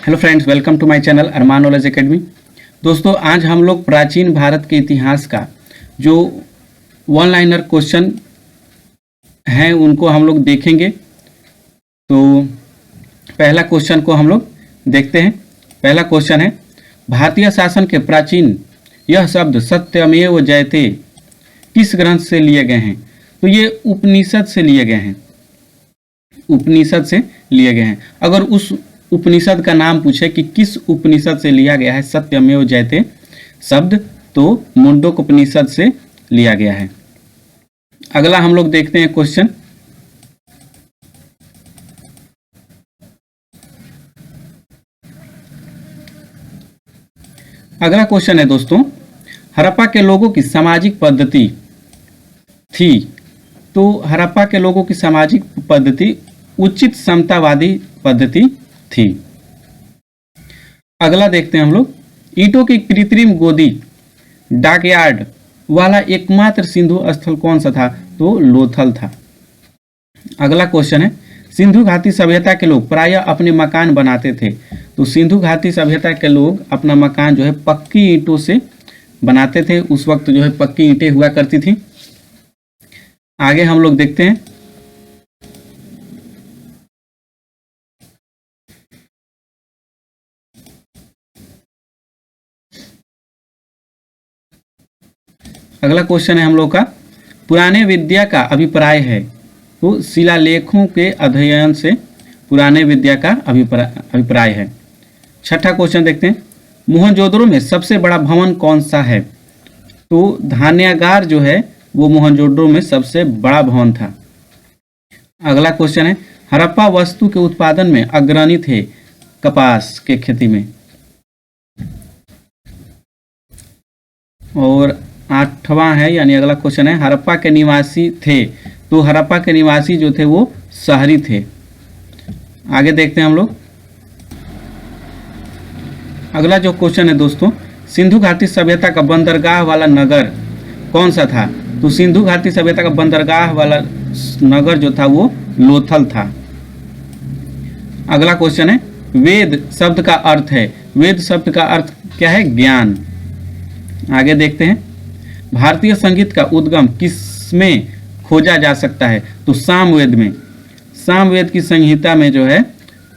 Hello friends, welcome to my channel Arman knowledge academy. दोस्तों, आज हम लोग प्राचीन भारत के इतिहास का जो वन लाइनर क्वेश्चन हैं उनको हम लोग देखेंगे। तो पहला क्वेश्चन को हम लोग देखते हैं। पहला क्वेश्चन है, भारतीय शासन के प्राचीन यह शब्द सत्यमेव जयते किस ग्रंथ से लिए गए हैं? तो ये उपनिषद से लिए गए हैं, उपनिषद से लिए गए हैं। अगर उस उपनिषद का नाम पूछे कि किस उपनिषद से लिया गया है सत्यमेव जयते शब्द, तो मुंडक उपनिषद से लिया गया है। अगला हम लोग देखते हैं क्वेश्चन। अगला क्वेश्चन है दोस्तों, हड़प्पा के लोगों की सामाजिक पद्धति थी। तो हड़प्पा के लोगों की सामाजिक पद्धति उचित समतावादी पद्धति थी। अगला देखते हैं हम लोग, ईंटों की कृत्रिम गोदी डॉकयार्ड वाला एकमात्र सिंधु स्थल कौन सा था? तो लोथल था। अगला क्वेश्चन है, सिंधु घाटी सभ्यता के लोग प्रायः अपने मकान बनाते थे। तो सिंधु घाटी सभ्यता के लोग अपना मकान जो है पक्की ईंटों से बनाते थे। उस वक्त जो है पक्की ईंटें हुआ करती थी। आगे हम लोग देखते हैं। अगला क्वेश्चन है हम लोग का, पुराने विद्या का अभिप्राय है। तो शिलालेखों के अध्ययन से पुराने विद्या का अभिप्राय है। छठा क्वेश्चन देखते हैं, मोहनजोदड़ो में सबसे बड़ा भवन कौन सा है? तो धान्यागार जो है वो मोहनजोदड़ो में सबसे बड़ा भवन था। अगला क्वेश्चन है, हड़प्पा वस्तु के उत्पादन में अग्रणी थे कपास के खेती में। और आठवां है यानी अगला क्वेश्चन है, हड़प्पा के निवासी थे। तो हड़प्पा के निवासी जो थे वो शहरी थे। आगे देखते हैं हम लोग। अगला जो क्वेश्चन है दोस्तों, सिंधु घाटी सभ्यता का बंदरगाह वाला नगर कौन सा था? तो सिंधु घाटी सभ्यता का बंदरगाह वाला नगर जो था वो लोथल था। अगला क्वेश्चन है, वेद शब्द का अर्थ है। वेद शब्द का अर्थ क्या है? ज्ञान। आगे देखते हैं, भारतीय संगीत का उद्गम किसमें खोजा जा सकता है? तो सामवेद में। सामवेद की संहिता में जो है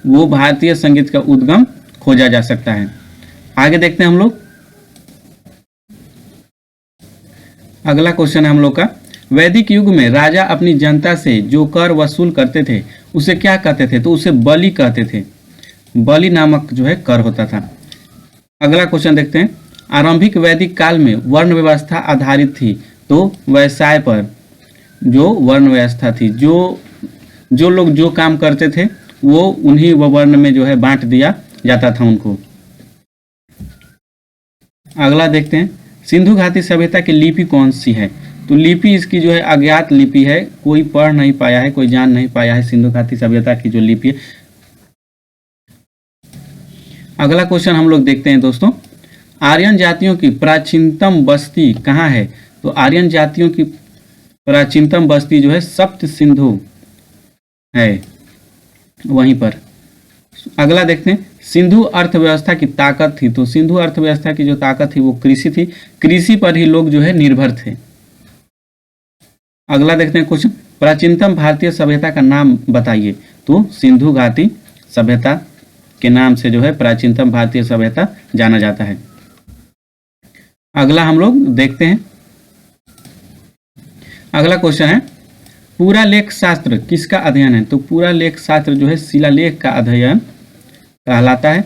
वो भारतीय संगीत का उद्गम खोजा जा सकता है। आगे देखते हैं हम लोग। अगला क्वेश्चन है हम लोग का, वैदिक युग में राजा अपनी जनता से जो कर वसूल करते थे उसे क्या कहते थे? तो उसे बलि कहते थे। बलि नामक जो है कर होता था। अगला क्वेश्चन देखते हैं, आरंभिक वैदिक काल में वर्ण व्यवस्था आधारित थी। तो व्यवसाय पर जो वर्ण व्यवस्था थी, जो लोग जो काम करते थे वो उन्हीं वर्ण में जो है बांट दिया जाता था उनको। अगला देखते हैं, सिंधु घाटी सभ्यता की लिपि कौन सी है? तो लिपि इसकी जो है अज्ञात लिपि है, कोई पढ़ नहीं पाया है, कोई जान नहीं पाया है सिंधु घाटी सभ्यता की जो लिपि है। अगला क्वेश्चन हम लोग देखते हैं दोस्तों, आर्यन जातियों की प्राचीनतम बस्ती कहाँ है? तो आर्यन जातियों की प्राचीनतम बस्ती जो है सप्त सिंधु है, वहीं पर। अगला देखते हैं, सिंधु अर्थव्यवस्था की ताकत थी। तो सिंधु अर्थव्यवस्था की जो ताकत थी वो कृषि थी। कृषि पर ही लोग जो है निर्भर थे। अगला देखते हैं क्वेश्चन, प्राचीनतम भारतीय सभ्यता का नाम बताइए। तो सिंधु घाटी सभ्यता के नाम से जो है प्राचीनतम भारतीय सभ्यता जाना जाता है। अगला हम लोग देखते हैं। अगला क्वेश्चन है, पूरा लेख शास्त्र किसका अध्ययन है? तो पूरा लेख शास्त्र जो है शिलालेख का अध्ययन कहलाता है।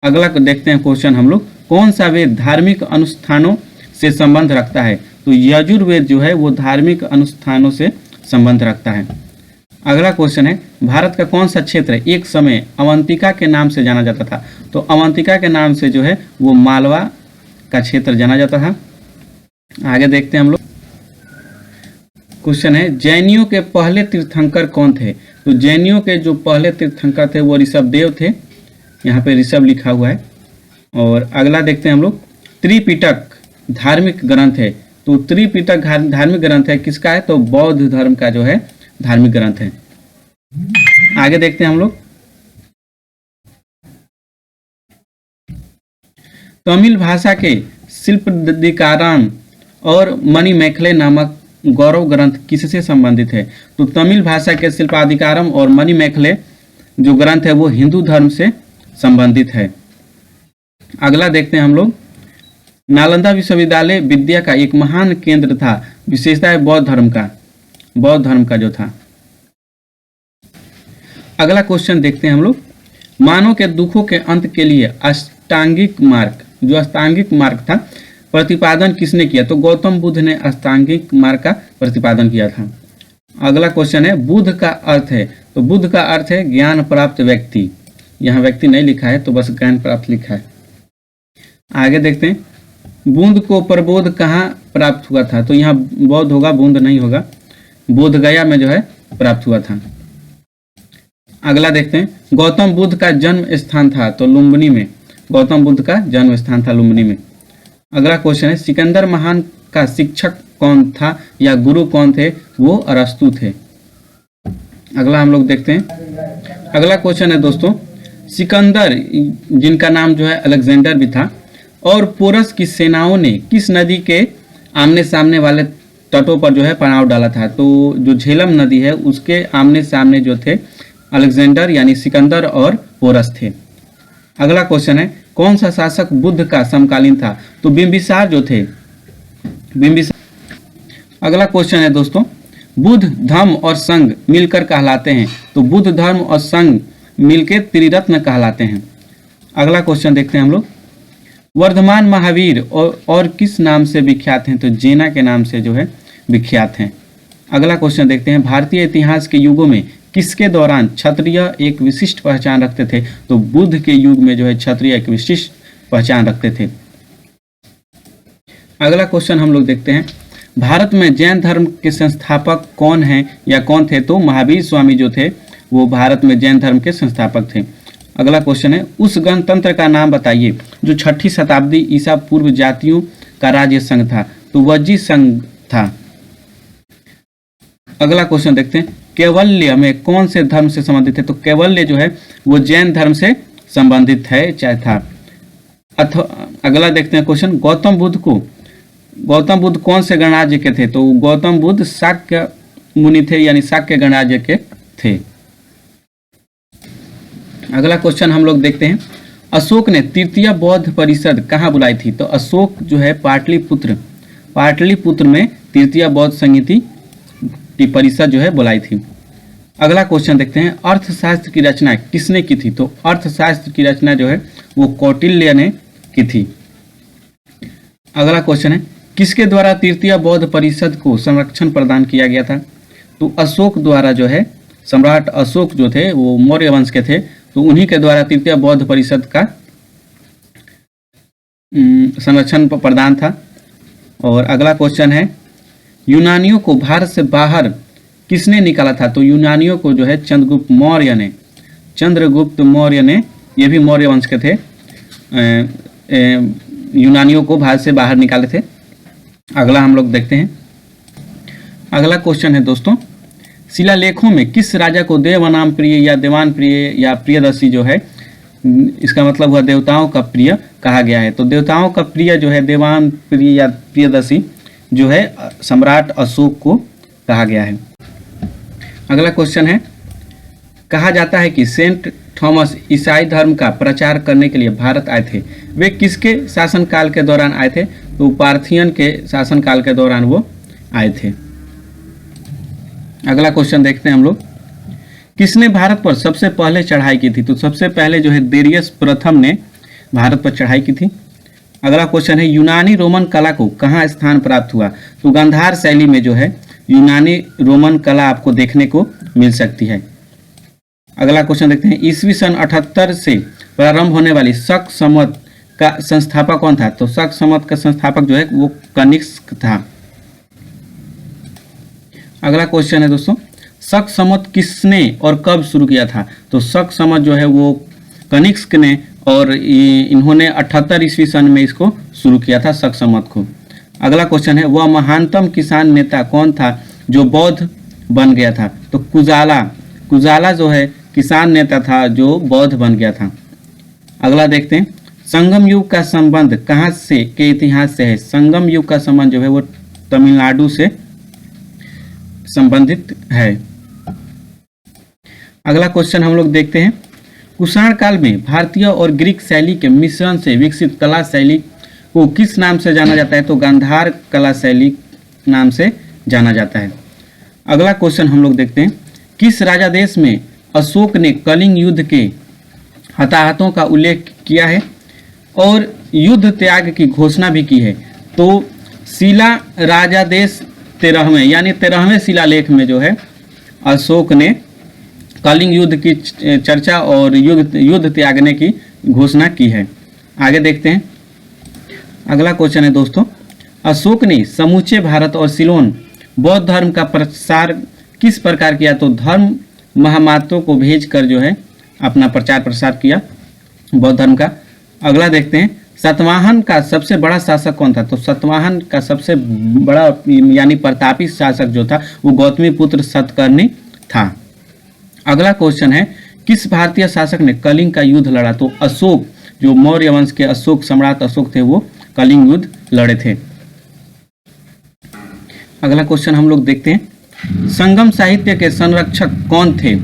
अगला देखते हैं क्वेश्चन हम लोग, कौन सा वेद धार्मिक अनुष्ठानों से संबंध रखता है? तो यजुर्वेद जो है वो धार्मिक अनुष्ठानों से संबंध रखता है। अगला क्वेश्चन है, भारत का कौन सा क्षेत्र एक समय अवंतिका के नाम से जाना जाता था? तो अवंतिका के नाम से जो है वो मालवा का क्षेत्र जाना जाता था। आगे देखते हैं हम लोग। क्वेश्चन है, जैनियों के पहले तीर्थंकर कौन थे? तो जैनियों के जो पहले तीर्थंकर थे वो ऋषभदेव थे। यहाँ पे ऋषभ लिखा हुआ है। और अगला देखते हैं हम लोग, त्रिपिटक धार्मिक ग्रंथ है। तो त्रिपिटक धार्मिक ग्रंथ है किसका है? तो बौद्ध धर्म का जो है धार्मिक ग्रंथ है। आगे देखते हैं हम लोग। तमिल भाषा के शिल्पदिकारम और मणिमेखले नामक गौरव ग्रंथ किससे संबंधित है? तो तमिल भाषा के शिल्पाधिकारम और मणिमेखले जो ग्रंथ है वो हिंदू धर्म से संबंधित है। अगला देखते हैं हम लोग, नालंदा विश्वविद्यालय विद्या का एक महान केंद्र था, विशेषता है बौद्ध धर्म का जो था। अगला क्वेश्चन देखते हैं हम लोग, मानव के दुखों के अंत के लिए अष्टांगिक मार्ग था प्रतिपादन किसने किया? तो गौतम बुद्ध ने अष्टांगिक मार्ग का प्रतिपादन किया था। अगला क्वेश्चन है, बुद्ध का अर्थ है? तो बुद्ध का अर्थ है ज्ञान प्राप्त व्यक्ति। यहाँ व्यक्ति नहीं लिखा है, तो बस ज्ञान प्राप्त लिखा है। आगे देखते हैं, बूंद को प्रबोध कहाँ प्राप्त हुआ था? तो यहाँ बौद्ध होगा, बूंद नहीं होगा, बोध गया में जो है प्राप्त हुआ था। अगला देखते हैं, गौतम बुद्ध का जन्म स्थान था? तो लुम्बिनी में, गौतम बुद्ध का जन्म स्थान था लुम्बिनी में। अगला क्वेश्चन है, सिकंदर महान का शिक्षक कौन था या गुरु कौन थे? वो अरस्तु थे। अगला हम लोग देखते हैं, अगला क्वेश्चन है दोस्तों, सिकंदर जिनका नाम जो है अलेक्जेंडर भी था और पोरस की सेनाओं ने किस नदी के आमने सामने वाले तटों पर जो है पड़ाव डाला था? तो जो झेलम नदी है उसके आमने सामने जो थे अलेक्जेंडर यानी सिकंदर और पोरस थे। अगला क्वेश्चन है, कौन सा शासक बुद्ध का समकालीन था? तो बिंबिसार जो थे, बिंबिसार। अगला क्वेश्चन है दोस्तों, बुद्ध धम्म और संघ मिलकर कहलाते हैं? तो बुद्ध धर्म और संघ मिलकर त्रिरत्न कहलाते हैं। अगला क्वेश्चन देखते हैं हम लोग, वर्धमान महावीर और किस नाम से विख्यात हैं? तो जेना के नाम से जो है विख्यात हैं। अगला क्वेश्चन देखते हैं, भारतीय इतिहास के युगों में किसके दौरान क्षत्रिय एक विशिष्ट पहचान रखते थे? तो बुद्ध के युग में जो है क्षत्रिय एक विशिष्ट पहचान रखते थे। अगला क्वेश्चन हम लोग देखते हैं, भारत में जैन धर्म के संस्थापक कौन हैं या कौन थे? तो महावीर स्वामी जो थे वो भारत में जैन धर्म के संस्थापक थे। अगला क्वेश्चन है, उस गणतंत्र का नाम बताइए जो 6ठी शताब्दी ईसा पूर्व जातियों का राज्य संघ था? तो वज्जी संघ था। अगला क्वेश्चन देखते हैं, कैवल्य में कौन से धर्म से संबंधित है? तो कैवल्य जो है वो जैन धर्म से संबंधित है चाहे था। अगला देखते हैं क्वेश्चन, गौतम बुद्ध कौन से गणराज्य के थे? तो गौतम बुद्ध शाक्य मुनि थे यानी शाक्य गणराज्य के थे। अगला क्वेश्चन हम लोग देखते हैं, अशोक ने तृतीय बौद्ध परिषद कहाँ बुलाई थी? तो अशोक जो है पाटलिपुत्र में तृतीय बौद्ध संहिता की परिषद जो है बुलाई थी। अगला क्वेश्चन देखते हैं, अर्थशास्त्र की रचना किसने की थी? तो अर्थशास्त्र की रचना जो है वो कौटिल्य ने की थी। अगला क्वेश्चन है, किसके द्वारा तृतीय बौद्ध परिषद को संरक्षण प्रदान किया गया था? तो अशोक द्वारा जो है, सम्राट अशोक जो थे वो मौर्य वंश के थे, तो उन्हीं के द्वारा तृतीय बौद्ध परिषद का संरक्षण प्रदान था। और अगला क्वेश्चन है, यूनानियों को भारत से बाहर किसने निकाला था? तो यूनानियों को जो है चंद्रगुप्त मौर्य ने, ये भी मौर्य वंश के थे, यूनानियों को भारत से बाहर निकाले थे। अगला हम लोग देखते हैं, अगला क्वेश्चन है दोस्तों, शिलालेखों में किस राजा को देवानाम प्रिय या देवान प्रिय या प्रियदर्शी जो है, इसका मतलब हुआ देवताओं का प्रिय कहा गया है? तो देवताओं का प्रिय जो है देवान प्रिय या प्रियदर्शी जो है सम्राट अशोक को कहा गया है। अगला क्वेश्चन है, कहा जाता है कि सेंट थॉमस ईसाई धर्म का प्रचार करने के लिए भारत आए थे। वे किसके शासनकाल के दौरान आए थे? तो पार्थियन के शासनकाल के दौरान वो आए थे। अगला क्वेश्चन देखते हैं हम लोग, किसने भारत पर सबसे पहले चढ़ाई की थी? तो सबसे पहले जो है डेरियस प्रथम ने भारत पर चढ़ाई की थी। अगला क्वेश्चन है, यूनानी रोमन कला को कहाँ स्थान प्राप्त हुआ? तो गांधार शैली में जो है यूनानी रोमन कला आपको देखने को मिल सकती है। अगला क्वेश्चन देखते हैं, ईस्वी सन 78 से प्रारंभ होने वाली शक संवत का संस्थापक कौन था? तो शक संवत का संस्थापक जो है वो कनिष्क था। अगला क्वेश्चन है दोस्तों, शक संवत किसने और कब शुरू किया था? तो शक संवत जो है वो कनिष्क ने, और इन्होंने 78 ईस्वी सन में इसको शुरू किया था शक संवत को। अगला क्वेश्चन है, वह महानतम किसान नेता कौन था जो बौद्ध बन गया था? तो कुजाला जो है किसान नेता था जो बौद्ध बन गया था। अगला देखते हैं, संगम युग का संबंध कहाँ से के इतिहास से है? संगम युग का संबंध जो है वो तमिलनाडु से संबंधित है। अगला क्वेश्चन हम लोग देखते हैं, कुषाण काल में भारतीय और ग्रीक शैली के मिश्रण से विकसित कला शैली को किस नाम से जाना जाता है? तो गांधार कला शैली नाम से जाना जाता है। अगला क्वेश्चन हम लोग देखते हैं, किस राजादेश में अशोक ने कलिंग युद्ध के हताहतों का उल्लेख किया है और युद्ध त्याग की घोषणा भी की है? तो शिला राजादेश 13वें यानी 13वें शिलालेख में जो है अशोक ने कलिंग युद्ध की चर्चा और युद्ध त्यागने की घोषणा की है। आगे देखते हैं, अगला क्वेश्चन है दोस्तों, अशोक ने समूचे भारत और सिलोन बौद्ध धर्म का प्रसार किस प्रकार किया? तो धर्म महामातों को भेजकर जो है अपना प्रचार प्रसार किया बौद्ध धर्म का। अगला देखते हैं, सातवाहन का सबसे बड़ा शासक कौन था? तो सातवाहन का सबसे बड़ा यानी प्रतापी शासक जो था वो गौतमीपुत्र सतकर्णी था। अगला क्वेश्चन है, किस भारतीय शासक ने कलिंग का युद्ध लड़ा? तो अशोक, जो मौर्य वंश के अशोक सम्राट अशोक थे वो कलिंग युद्ध लड़े थे। अगला क्वेश्चन हम लोग देखते हैं, संगम साहित्य के संरक्षक कौन थे?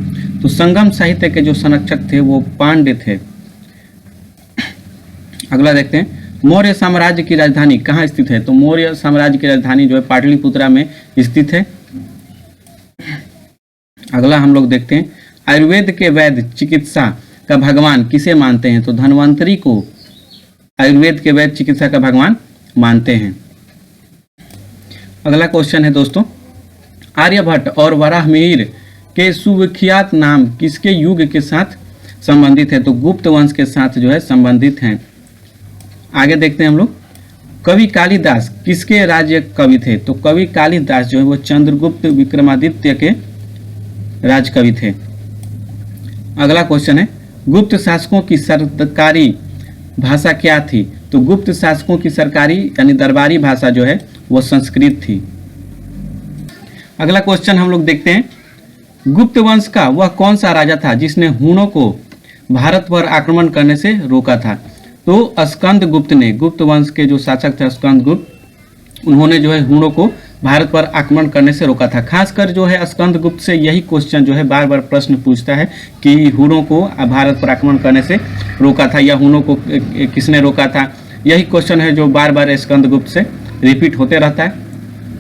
तो संगम साहित्य के जो संरक्षक थे वो पांड्य थे। अगला देखते हैं, मौर्य साम्राज्य की राजधानी कहाँ स्थित है? तो मौर्य साम्राज्य की राजधानी जो है पाटलिपुत्रा में स्थित है। अगला हम लोग देखते हैं, आयुर्वेद के वैद्य चिकित्सा का भगवान किसे मानते हैं? तो धन्वंतरी को आयुर्वेद के वैद्य चिकित्सा का भगवान मानते हैं। अगला क्वेश्चन है दोस्तों, आर्यभट्ट और वराहमिहिर के सुविख्यात नाम किसके युग के साथ संबंधित है? तो गुप्त वंश के साथ जो है संबंधित हैं। आगे देखते हैं हम लोग, कवि कालिदास किसके राज्य कवि थे? तो कवि कालिदास जो है वो चंद्रगुप्त विक्रमादित्य के राजकवि थे। अगला क्वेश्चन है, गुप्त शासकों की सरकारी भाषा क्या थी? तो गुप्त शासकों की सरकारी यानी दरबारी भाषा जो है वो संस्कृत थी। अगला क्वेश्चन हम लोग देखते हैं, गुप्त वंश का वह कौन सा राजा था जिसने हूणों को भारत पर आक्रमण करने से रोका था? तो स्कंद गुप्त ने, गुप्त वंश के जो शासक थे स्कंद गुप्त, उन्होंने जो है हूणों को भारत पर आक्रमण करने से रोका था। खासकर जो है स्कंद गुप्त से यही क्वेश्चन जो है बार बार प्रश्न पूछता है कि हूणों को भारत पर आक्रमण करने से रोका था या हूणों को किसने रोका था। यही क्वेश्चन है जो बार बार स्कंद गुप्त से रिपीट होते रहता है।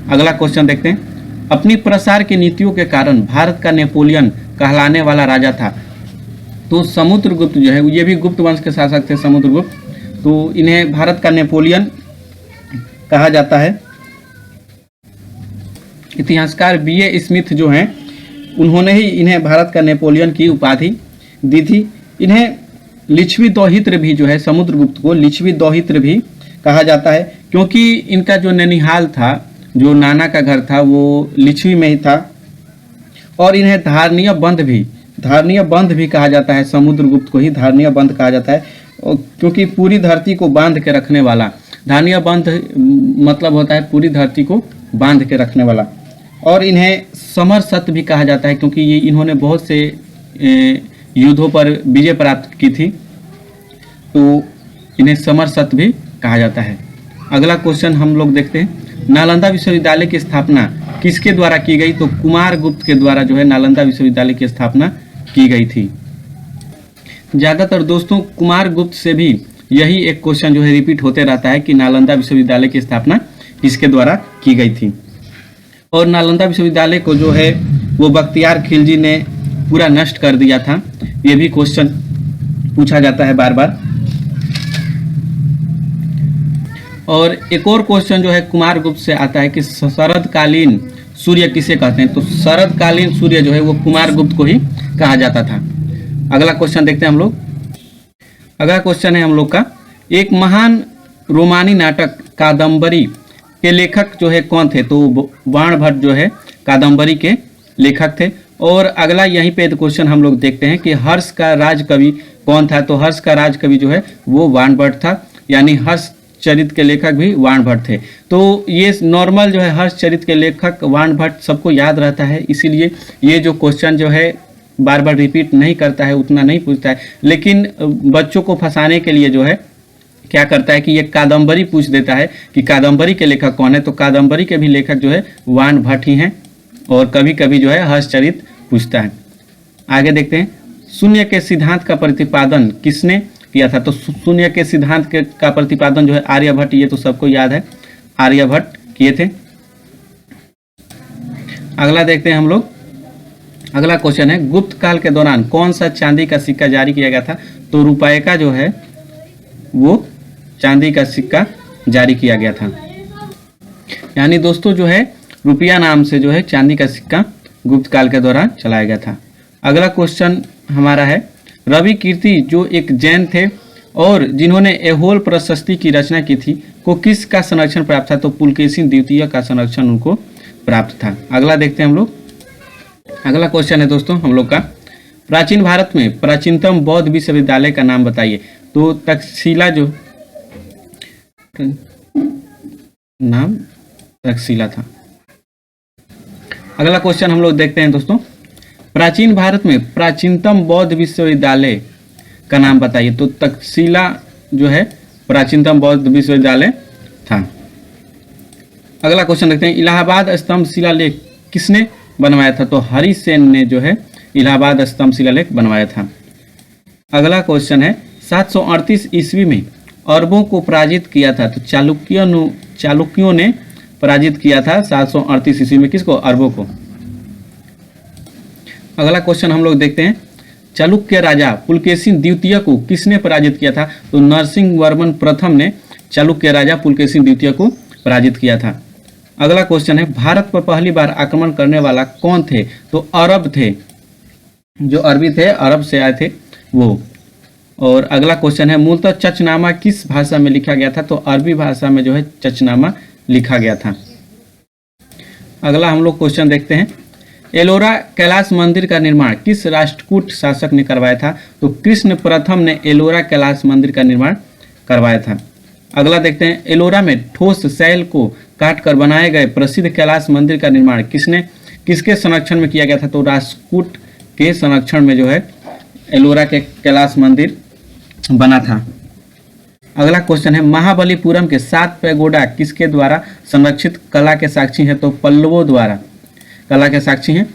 अगला क्वेश्चन देखते हैं, अपनी प्रसार की नीतियों के कारण भारत का नेपोलियन कहलाने वाला राजा था? तो समुद्रगुप्त जो है ये भी गुप्त वंश के शासक थे समुद्रगुप्त, तो इन्हें भारत का नेपोलियन कहा जाता है। इतिहासकार बीए स्मिथ जो हैं उन्होंने ही इन्हें भारत का नेपोलियन की उपाधि दी थी। इन्हें लिच्छवी दौहित्र भी जो है समुद्रगुप्त को लिच्छवी दौहित्र भी कहा जाता है, क्योंकि इनका जो ननिहाल था, जो नाना का घर था वो लिच्छवी में ही था। और इन्हें धारणीय बंध भी कहा जाता है, समुद्रगुप्त को ही धारणीय बंध कहा जाता है, क्योंकि पूरी धरती को बांध के रखने वाला। धारणीय बंध मतलब होता है पूरी धरती को बांध के रखने वाला। और इन्हें समरसत भी कहा जाता है, क्योंकि ये इन्होंने बहुत से युद्धों पर विजय प्राप्त की थी, तो इन्हें समरसत भी कहा जाता है। अगला क्वेश्चन हम लोग देखते हैं, नालंदा विश्वविद्यालय की स्थापना किसके द्वारा की गई? तो कुमार गुप्त के द्वारा जो है नालंदा विश्वविद्यालय की स्थापना की गई थी। ज़्यादातर दोस्तों कुमार गुप्त से भी यही एक क्वेश्चन जो है रिपीट होते रहता है कि नालंदा विश्वविद्यालय की स्थापना किसके द्वारा की गई थी। और नालंदा विश्वविद्यालय को जो है वो बख्तियार खिलजी ने पूरा नष्ट कर दिया था, ये भी क्वेश्चन पूछा जाता है बार बार। और एक और क्वेश्चन जो है कुमार गुप्त से आता है कि शरदकालीन सूर्य किसे कहते हैं? तो शरदकालीन सूर्य जो है वो कुमार गुप्त को ही कहा जाता था। अगला क्वेश्चन देखते हैं हम लोग। अगला क्वेश्चन है हम लोग का, एक महान रोमानी नाटक कादम्बरी के लेखक जो है कौन थे? तो बाणभट्ट जो है कादम्बरी के लेखक थे। और अगला यहीं पे क्वेश्चन हम लोग देखते हैं कि हर्ष का राजकवि कौन था? तो हर्ष का राजकवि जो है वो बाणभट्ट था, यानी हर्ष चरित के लेखक भी बाणभट्ट थे। तो ये नॉर्मल जो है हर्ष चरित के लेखक बाणभट्ट सबको याद रहता है, इसीलिए ये जो क्वेश्चन जो है बार बार रिपीट नहीं करता है, उतना नहीं पूछता है। लेकिन बच्चों को फंसाने के लिए जो है क्या करता है कि ये कादम्बरी पूछ देता है कि कादम्बरी के लेखक कौन है। तो कादम्बरी के भी लेखक जो है वान भट्ट ही हैं, और कभी कभी जो है हर्षचरित पूछता है। आगे देखते हैं, शून्य के सिद्धांत का प्रतिपादन किसने किया था। तो शून्य के सिद्धांत का प्रतिपादन जो है आर्यभट्ट, ये तो सबको याद है, आर्यभट्ट किए थे। अगला देखते हैं हम लोग, अगला क्वेश्चन है, गुप्त काल के दौरान कौन सा चांदी का सिक्का जारी किया गया था। तो रुपये का जो है वो चांदी का सिक्का जारी किया गया था। यानी दोस्तों जो है रुपया नाम से जो है चांदी का सिक्का गुप्त काल के दौरान चलाया गया था। अगला क्वेश्चन हमारा है, रवि कीर्ति जो एक जैन थे और जिन्होंने ऐहोल प्रशस्ति की रचना की थी को किसका संरक्षण प्राप्त था। तो पुलकेशिन द्वितीय का संरक्षण उनको प्राप्त था। अगला देखते हैं हम लोग, अगला क्वेश्चन है दोस्तों हम लोग का, प्राचीन भारत में प्राचीनतम बौद्ध विश्वविद्यालय का नाम बताइए। तो तक्षशिला जो नाम तक्षशिला था। अगला क्वेश्चन हम लोग देखते हैं दोस्तों, प्राचीन भारत में प्राचीनतम बौद्ध विश्वविद्यालय का नाम बताइए। तो तक्षशिला जो है प्राचीनतम बौद्ध विश्वविद्यालय था। अगला क्वेश्चन देखते हैं, इलाहाबाद स्तंभ शिलालेख किसने बनवाया था। तो हरिसेन ने जो है इलाहाबाद स्तंभ शिलालेख बनवाया था। अगला क्वेश्चन है, 738 ईस्वी में अरबों को पराजित किया था। तो चालुक्यों ने पराजित किया था 738 ईस्वी में किसको, अरबों को। अगला क्वेश्चन हम लोग देखते हैं, चालुक्य राजा पुलकेशिन द्वितीय को किसने पराजित किया था। तो नरसिंह वर्मन प्रथम ने चालुक्य राजा पुलकेशिन द्वितीय को पराजित किया था। अगला क्वेश्चन है, भारत पर पहली बार आक्रमण करने वाला कौन थे। तो अरब थे, जो अरबी थे, अरब से आए थे वो। और अगला क्वेश्चन है, मूलतः चचनामा किस भाषा में लिखा गया था। तो अरबी भाषा में जो है चचनामा लिखा गया था। अगला हम लोग क्वेश्चन देखते हैं, एलोरा कैलाश मंदिर का निर्माण किस राष्ट्रकूट शासक ने करवाया था। तो कृष्ण प्रथम ने एलोरा कैलाश मंदिर का निर्माण करवाया था। अगला देखते हैं, एलोरा में ठोस शैल को काट कर बनाए गए प्रसिद्ध कैलाश मंदिर का निर्माण किसके संरक्षण में किया गया था। तो राष्ट्रकूट के संरक्षण में जो है एलोरा के कैलाश मंदिर बना था। अगला क्वेश्चन है, महाबलीपुरम के 7 पैगोडा किसके द्वारा संरक्षित कला के साक्षी हैं। तो पल्लवों द्वारा कला के साक्षी हैं।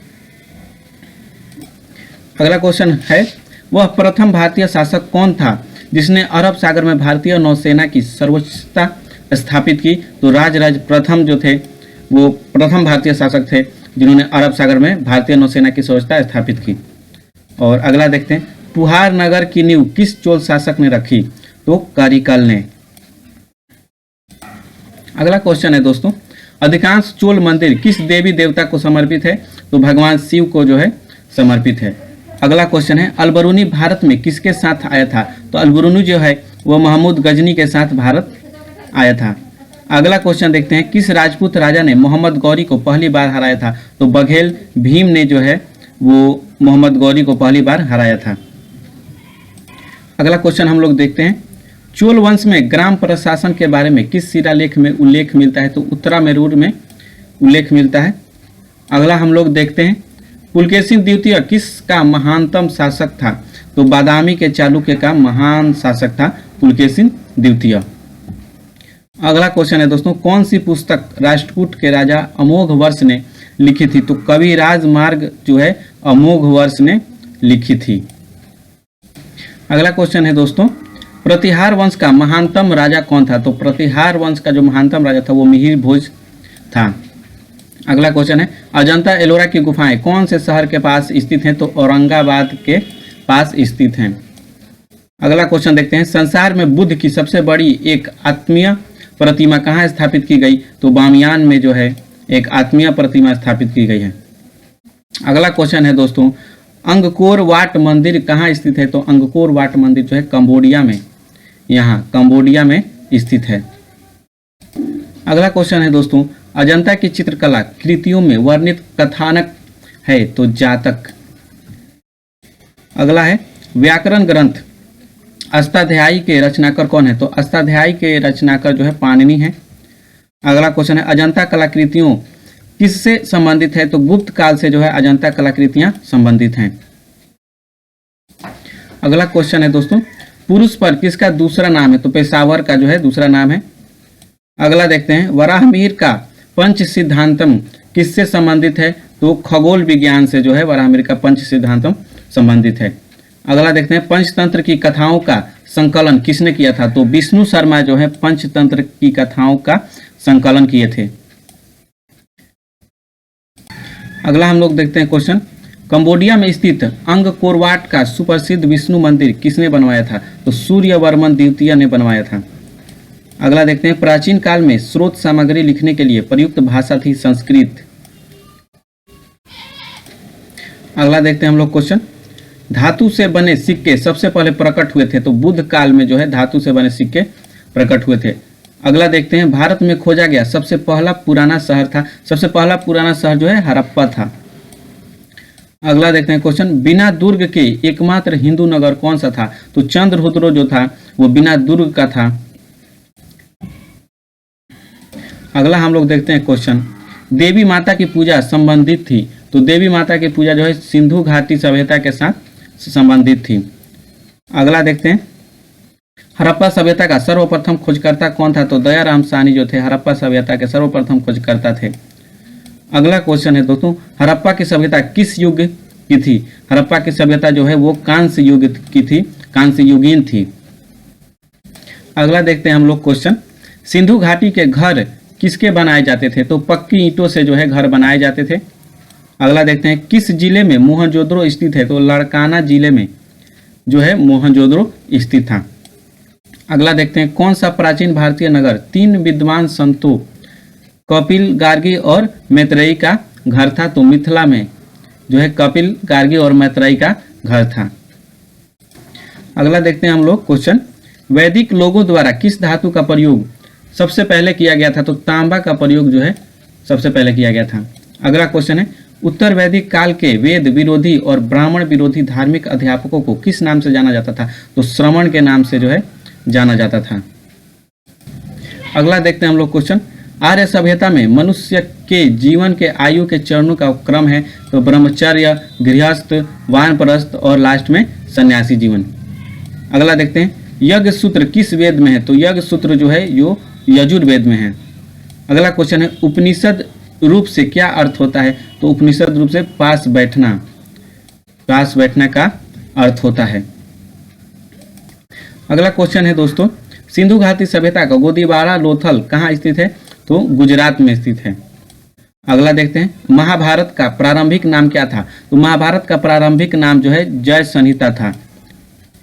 अगला क्वेश्चन है, वह प्रथम भारतीय शासक कौन था जिसने अरब सागर में भारतीय नौसेना की सर्वोच्चता स्थापित की। तो राजराज प्रथम जो थे वो प्रथम भारतीय शासक थे जिन्होंने अरब सागर में भारतीय नौसेना की सर्वोच्चता स्थापित की। और अगला देखते हैं, पुहार नगर की नींव किस चोल शासक ने रखी। तो करिकल ने। अगला क्वेश्चन है दोस्तों, अधिकांश चोल मंदिर किस देवी देवता को समर्पित है। तो भगवान शिव को जो है समर्पित है। अगला क्वेश्चन है, अलबरूनी भारत में किसके साथ आया था। तो अलबरूनी जो है वो महमूद गजनी के साथ भारत आया था। अगला क्वेश्चन देखते हैं, किस राजपूत राजा ने मोहम्मद गौरी को पहली बार हराया था। तो बघेल भीम ने जो है वो मोहम्मद गौरी को पहली बार हराया था। अगला क्वेश्चन हम लोग देखते हैं, चोल वंश में ग्राम प्रशासन के बारे में किस शिलालेख में उल्लेख मिलता है। तो उत्तरामेरूर में उल्लेख मिलता है। अगला हम लोग देखते हैं, पुलकेशिन द्वितीय किसका महानतम शासक था। तो बादामी के चालुक्य का महान शासक था पुलकेशिन द्वितीय। अगला क्वेश्चन है दोस्तों, कौन सी पुस्तक राष्ट्रकूट के राजा अमोघ वर्ष ने लिखी थी। तो कविराज मार्ग जो है अमोघ वर्ष ने लिखी थी। अगला क्वेश्चन है दोस्तों, प्रतिहार वंश का महानतम राजा कौन था। तो प्रतिहार वंश का जो महानतम राजा था वो मिहिर भोज था। अगला क्वेश्चन है, अजंता एलोरा की गुफाएं कौन से शहर के पास स्थित हैं। तो औरंगाबाद के पास स्थित हैं। अगला क्वेश्चन देखते हैं, संसार में बुद्ध की सबसे बड़ी एक आत्मीय प्रतिमा कहाँ स्थापित की गई। तो बामियान में जो है एक आत्मीय प्रतिमा स्थापित की गई है। अगला क्वेश्चन है दोस्तों, अंगकोर वाट मंदिर कहाँ स्थित है। तो अंगकोर वाट मंदिर जो है कंबोडिया में, यहाँ कंबोडिया में स्थित है। अगला क्वेश्चन है दोस्तों, अजंता की चित्रकला कृतियों में वर्णित कथानक है। तो जातक। अगला है, व्याकरण ग्रंथ अष्टाध्यायी के रचनाकार कौन है। तो अष्टाध्यायी के रचनाकार जो है पाणिनि है। अगला क्वेश्चन है, अजंता कलाकृतियों किससे संबंधित है। तो गुप्त काल से जो है अजंता कलाकृतियां संबंधित हैं। अगला क्वेश्चन है दोस्तों, पुरुष पर किसका दूसरा नाम है? तो पेशावर का जो है दूसरा नाम है। अगला देखते हैं, वराहमिहिर का पंच सिद्धांतम किससे संबंधित है? तो खगोल विज्ञान से जो है वराहमिहिर का पंच सिद्धांतम संबंधित है। अगला देखते हैं, पंचतंत्र की कथाओं का संकलन किसने किया था? तो विष्णु शर्मा जो है पंचतंत्र की कथाओं का संकलन किए थे। अगला हम लोग देखते हैं क्वेश्चन, कंबोडिया में स्थित अंगकोर वाट का सुप्रसिद्ध विष्णु मंदिर किसने बनवाया था? तो सूर्यवर्मन द्वितीय ने बनवाया था। अगला देखते हैं, प्राचीन काल में स्रोत सामग्री लिखने के लिए प्रयुक्त भाषा थी संस्कृत। अगला देखते हैं हम लोग क्वेश्चन, धातु से बने सिक्के सबसे पहले प्रकट हुए थे? तो बुद्ध काल में जो है धातु से बने सिक्के प्रकट हुए थे। अगला देखते हैं, भारत में खोजा गया सबसे पहला पुराना शहर था? सबसे पहला पुराना शहर जो है हड़प्पा था। अगला देखते हैं क्वेश्चन, बिना दुर्ग के एकमात्र हिंदू नगर कौन सा था? तो चंद्रहुद्रो जो था वो बिना दुर्ग का था। अगला हम लोग देखते हैं क्वेश्चन, देवी माता की पूजा संबंधित थी? तो देवी माता की पूजा जो है सिंधु घाटी सभ्यता के साथ संबंधित थी। अगला देखते हैं, हड़प्पा सभ्यता का सर्वप्रथम खोजकर्ता कौन था? तो दयाराम साहनी जो थे हड़प्पा सभ्यता के सर्वप्रथम खोजकर्ता थे। अगला क्वेश्चन है दोस्तों, हड़प्पा की सभ्यता किस युग की थी? हड़प्पा की सभ्यता जो है वो कांस्य युग की थी, कांस्य युगीन थी। अगला देखते हैं हम लोग क्वेश्चन, सिंधु घाटी के घर किसके बनाए जाते थे? तो पक्की ईंटों से जो है घर बनाए जाते थे। अगला देखते हैं, किस जिले में मोहनजोदड़ो स्थित है? तो लाड़काना जिले में जो है मोहनजोदड़ो स्थित था। अगला देखते हैं, कौन सा प्राचीन भारतीय नगर तीन विद्वान संतों कपिल, गार्गी और मैत्रेयी का घर था? तो मिथिला में जो है कपिल, गार्गी और मैत्रेयी का घर था। अगला देखते हैं हम लोग क्वेश्चन, वैदिक लोगों द्वारा किस धातु का प्रयोग सबसे पहले किया गया था? तो तांबा का प्रयोग जो है सबसे पहले किया गया था। अगला क्वेश्चन है, उत्तर वैदिक काल के वेद विरोधी और ब्राह्मण विरोधी धार्मिक अध्यापकों को किस नाम से जाना जाता था? तो श्रवण के नाम से जो है जाना जाता था। अगला देखते हैं हम लोग क्वेश्चन, आर्य सभ्यता में मनुष्य के जीवन के आयु के चरणों का क्रम है? तो ब्रह्मचर्य, गृहस्थ, वानप्रस्थ और लास्ट में सन्यासी जीवन। अगला देखते हैं, यज्ञ सूत्र किस वेद में है? तो यज्ञ सूत्र जो है यो यजुर्वेद में है। अगला क्वेश्चन है, उपनिषद रूप से क्या अर्थ होता है? तो उपनिषद रूप से पास बैठना, पास बैठने का अर्थ होता है। अगला क्वेश्चन है दोस्तों, सिंधु घाटी सभ्यता का गोदीबारा लोथल कहाँ स्थित है? तो गुजरात में स्थित है। अगला देखते हैं, महाभारत का प्रारंभिक नाम क्या था? तो महाभारत का प्रारंभिक नाम जो है जय संहिता था।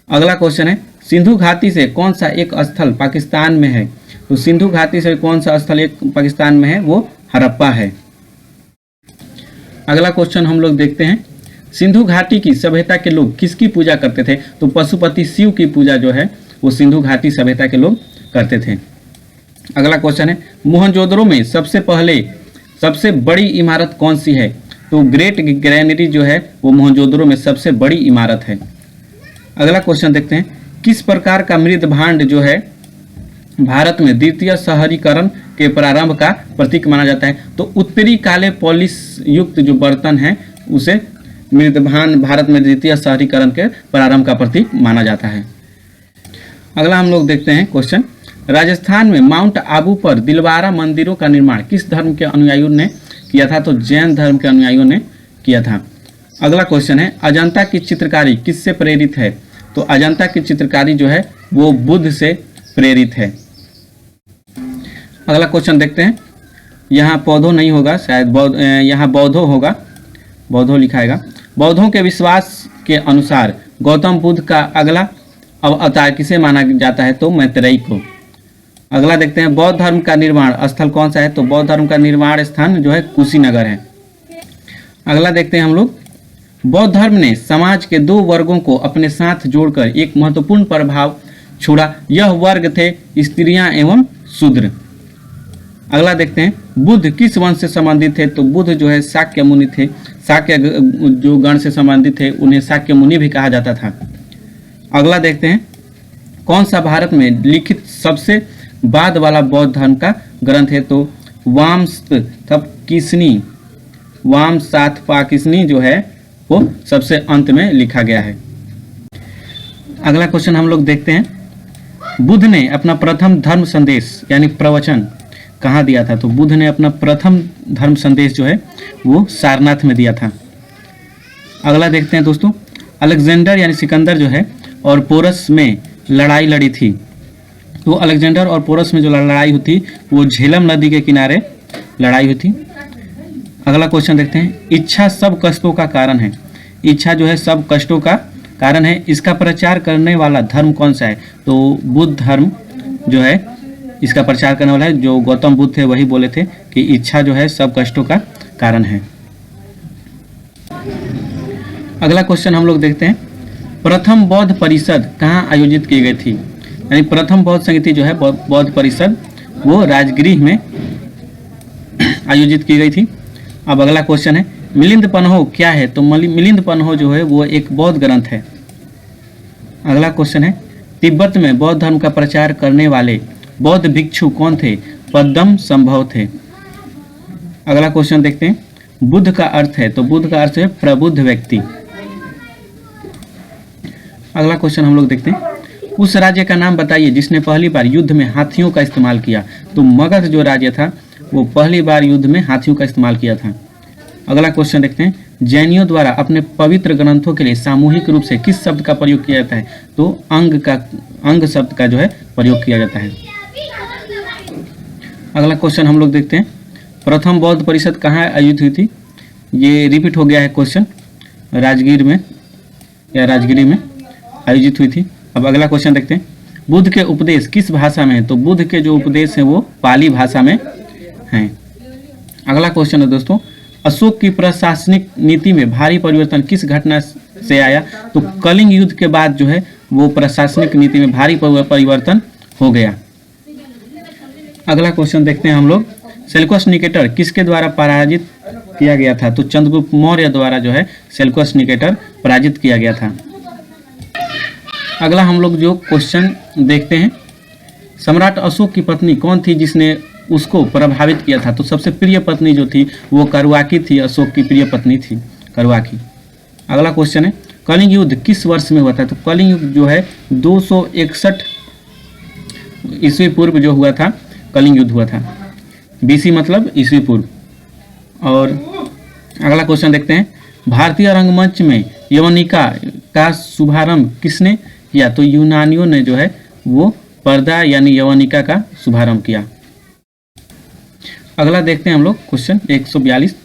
अगला क्वेश्चन है, सिंधु घाटी से कौन सा एक स्थल पाकिस्तान में है? तो सिंधु घाटी से कौन सा स्थल एक पाकिस्तान में है? वो हड़प्पा है। अगला क्वेश्चन हम लोग देखते हैं, सिंधु घाटी की सभ्यता के लोग किसकी पूजा करते थे? तो पशुपति शिव की पूजा जो है वो सिंधु घाटी सभ्यता के लोग करते थे। अगला क्वेश्चन है, मोहनजोदड़ो में सबसे बड़ी इमारत कौन सी है? तो ग्रेट ग्रैनरी जो है वो मोहनजोदड़ो में सबसे बड़ी इमारत है। अगला क्वेश्चन देखते हैं, किस प्रकार का मृद भांड जो है भारत में द्वितीय शहरीकरण के प्रारंभ का प्रतीक माना जाता है? तो उत्तरी काले पॉलिश युक्त जो बर्तन है उसे मृद भांड भारत में द्वितीय शहरीकरण के प्रारंभ का प्रतीक माना जाता है। अगला हम लोग देखते हैं क्वेश्चन, राजस्थान में माउंट आबू पर दिलवारा मंदिरों का निर्माण किस धर्म के अनुयायियों ने किया था? तो जैन धर्म के अनुयायियों ने किया था। अगला क्वेश्चन है, अजंता की चित्रकारी किससे प्रेरित है? तो अजंता की चित्रकारी जो है वो बुद्ध से प्रेरित है। अगला क्वेश्चन देखते हैं, यहाँ पौधों नहीं होगा शायद, यहाँ बौद्धों होगा, बौद्धों लिखाएगा। बौद्धों के विश्वास के अनुसार गौतम बुद्ध का अगला अवतार किसे माना जाता है? तो मैत्रेयी को। अगला देखते हैं, बौद्ध धर्म का निर्माण स्थल कौन सा है? तो बौद्ध धर्म का निर्माण स्थान जो है कुशीनगर है। अगला देखते हैं हम लोग, बौद्ध धर्म ने समाज के दो वर्गों को अपने साथ जोड़कर एक महत्वपूर्ण प्रभाव छोड़ा, यह वर्ग थे स्त्रियां एवं शूद्र। अगला देखते हैं, बुद्ध किस वंश से संबंधित थे? तो बुद्ध जो है शाक्य मुनि थे, शाक्य जो गण से संबंधित थे उन्हें शाक्य मुनि भी कहा जाता था। अगला देखते हैं, कौन सा भारत में लिखित सबसे बाद वाला बौद्ध धर्म का ग्रंथ है? तो वामसातपाकिसनी जो है वो सबसे अंत में लिखा गया है। अगला क्वेश्चन हम लोग देखते हैं, बुद्ध ने अपना प्रथम धर्म संदेश यानी प्रवचन कहाँ दिया था? तो बुद्ध ने अपना प्रथम धर्म संदेश जो है वो सारनाथ में दिया था। अगला देखते हैं दोस्तों, अलेक्जेंडर यानी सिकंदर जो है और पोरस में लड़ाई लड़ी थी। तो अलेक्जेंडर और पोरस में जो लड़ाई हुई थी वो झेलम नदी के किनारे लड़ाई हुई थी। अगला क्वेश्चन देखते हैं, इच्छा सब कष्टों का कारण है। इच्छा जो है सब कष्टों का कारण है, इसका प्रचार करने वाला धर्म कौन सा है? तो बुद्ध धर्म जो है इसका प्रचार करने वाला है। जो गौतम बुद्ध थे वही बोले थे कि इच्छा जो है सब कष्टों का कारण है। अगला क्वेश्चन हम लोग देखते हैं, प्रथम बौद्ध परिषद कहाँ आयोजित की गई थी? यानी प्रथम बौद्ध समिति जो है बौद्ध परिषद वो राजगृह में आयोजित की गई थी। अब अगला क्वेश्चन है, मिलिंद पन्हो क्या है? तो मिलिंद पन्हो जो है वो एक बौद्ध ग्रंथ है। अगला क्वेश्चन है, तिब्बत में बौद्ध धर्म का प्रचार करने वाले बौद्ध भिक्षु कौन थे? पद्म संभव थे। अगला क्वेश्चन देखते हैं, बुद्ध का अर्थ है? तो बुद्ध का अर्थ है प्रबुद्ध व्यक्ति। अगला क्वेश्चन हम लोग देखते हैं, उस राज्य का नाम बताइए जिसने पहली बार युद्ध में हाथियों का इस्तेमाल किया। तो मगध जो राज्य था वो पहली बार युद्ध में हाथियों का इस्तेमाल किया था। अगला क्वेश्चन देखते हैं, जैनियों द्वारा अपने पवित्र ग्रंथों के लिए सामूहिक रूप से किस शब्द का प्रयोग किया जाता है? तो अंग शब्द का जो है प्रयोग किया जाता है। अगला क्वेश्चन हम लोग देखते हैं, प्रथम बौद्ध परिषद कहाँ आयोजित हुई थी? ये रिपीट हो गया है क्वेश्चन, राजगीर में या राजगिरी में आयोजित हुई थी। अब अगला क्वेश्चन देखते हैं, बुद्ध के उपदेश किस भाषा में है? तो बुद्ध के जो उपदेश हैं वो पाली भाषा में हैं। अगला क्वेश्चन है दोस्तों, अशोक की प्रशासनिक नीति में भारी परिवर्तन किस घटना से आया? तो कलिंग युद्ध के बाद जो है वो प्रशासनिक नीति में भारी परिवर्तन हो गया। अगला क्वेश्चन देखते हैं हम लोग, सेल्यूकस निकेटर किसके द्वारा पराजित किया गया था? तो चंद्रगुप्त मौर्य द्वारा जो है सेल्यूकस निकेटर पराजित किया गया था। अगला हम लोग जो क्वेश्चन देखते हैं, सम्राट अशोक की पत्नी कौन थी जिसने उसको प्रभावित किया था? तो सबसे प्रिय पत्नी जो थी वो करुआकी थी, अशोक की प्रिय पत्नी थी करुआकी। अगला क्वेश्चन है, कलिंग युद्ध किस वर्ष में हुआ था? तो कलिंग युद्ध जो है 261 ईस्वी पूर्व जो हुआ था कलिंग युद्ध हुआ था। बीसी मतलब ईस्वी पूर्व। और अगला क्वेश्चन देखते हैं, भारतीय रंगमंच में यवनिका का शुभारंभ किसने किया? तो यूनानियों ने जो है वो पर्दा यानी यवनिका का शुभारंभ किया। अगला देखते हैं हम लोग क्वेश्चन 142,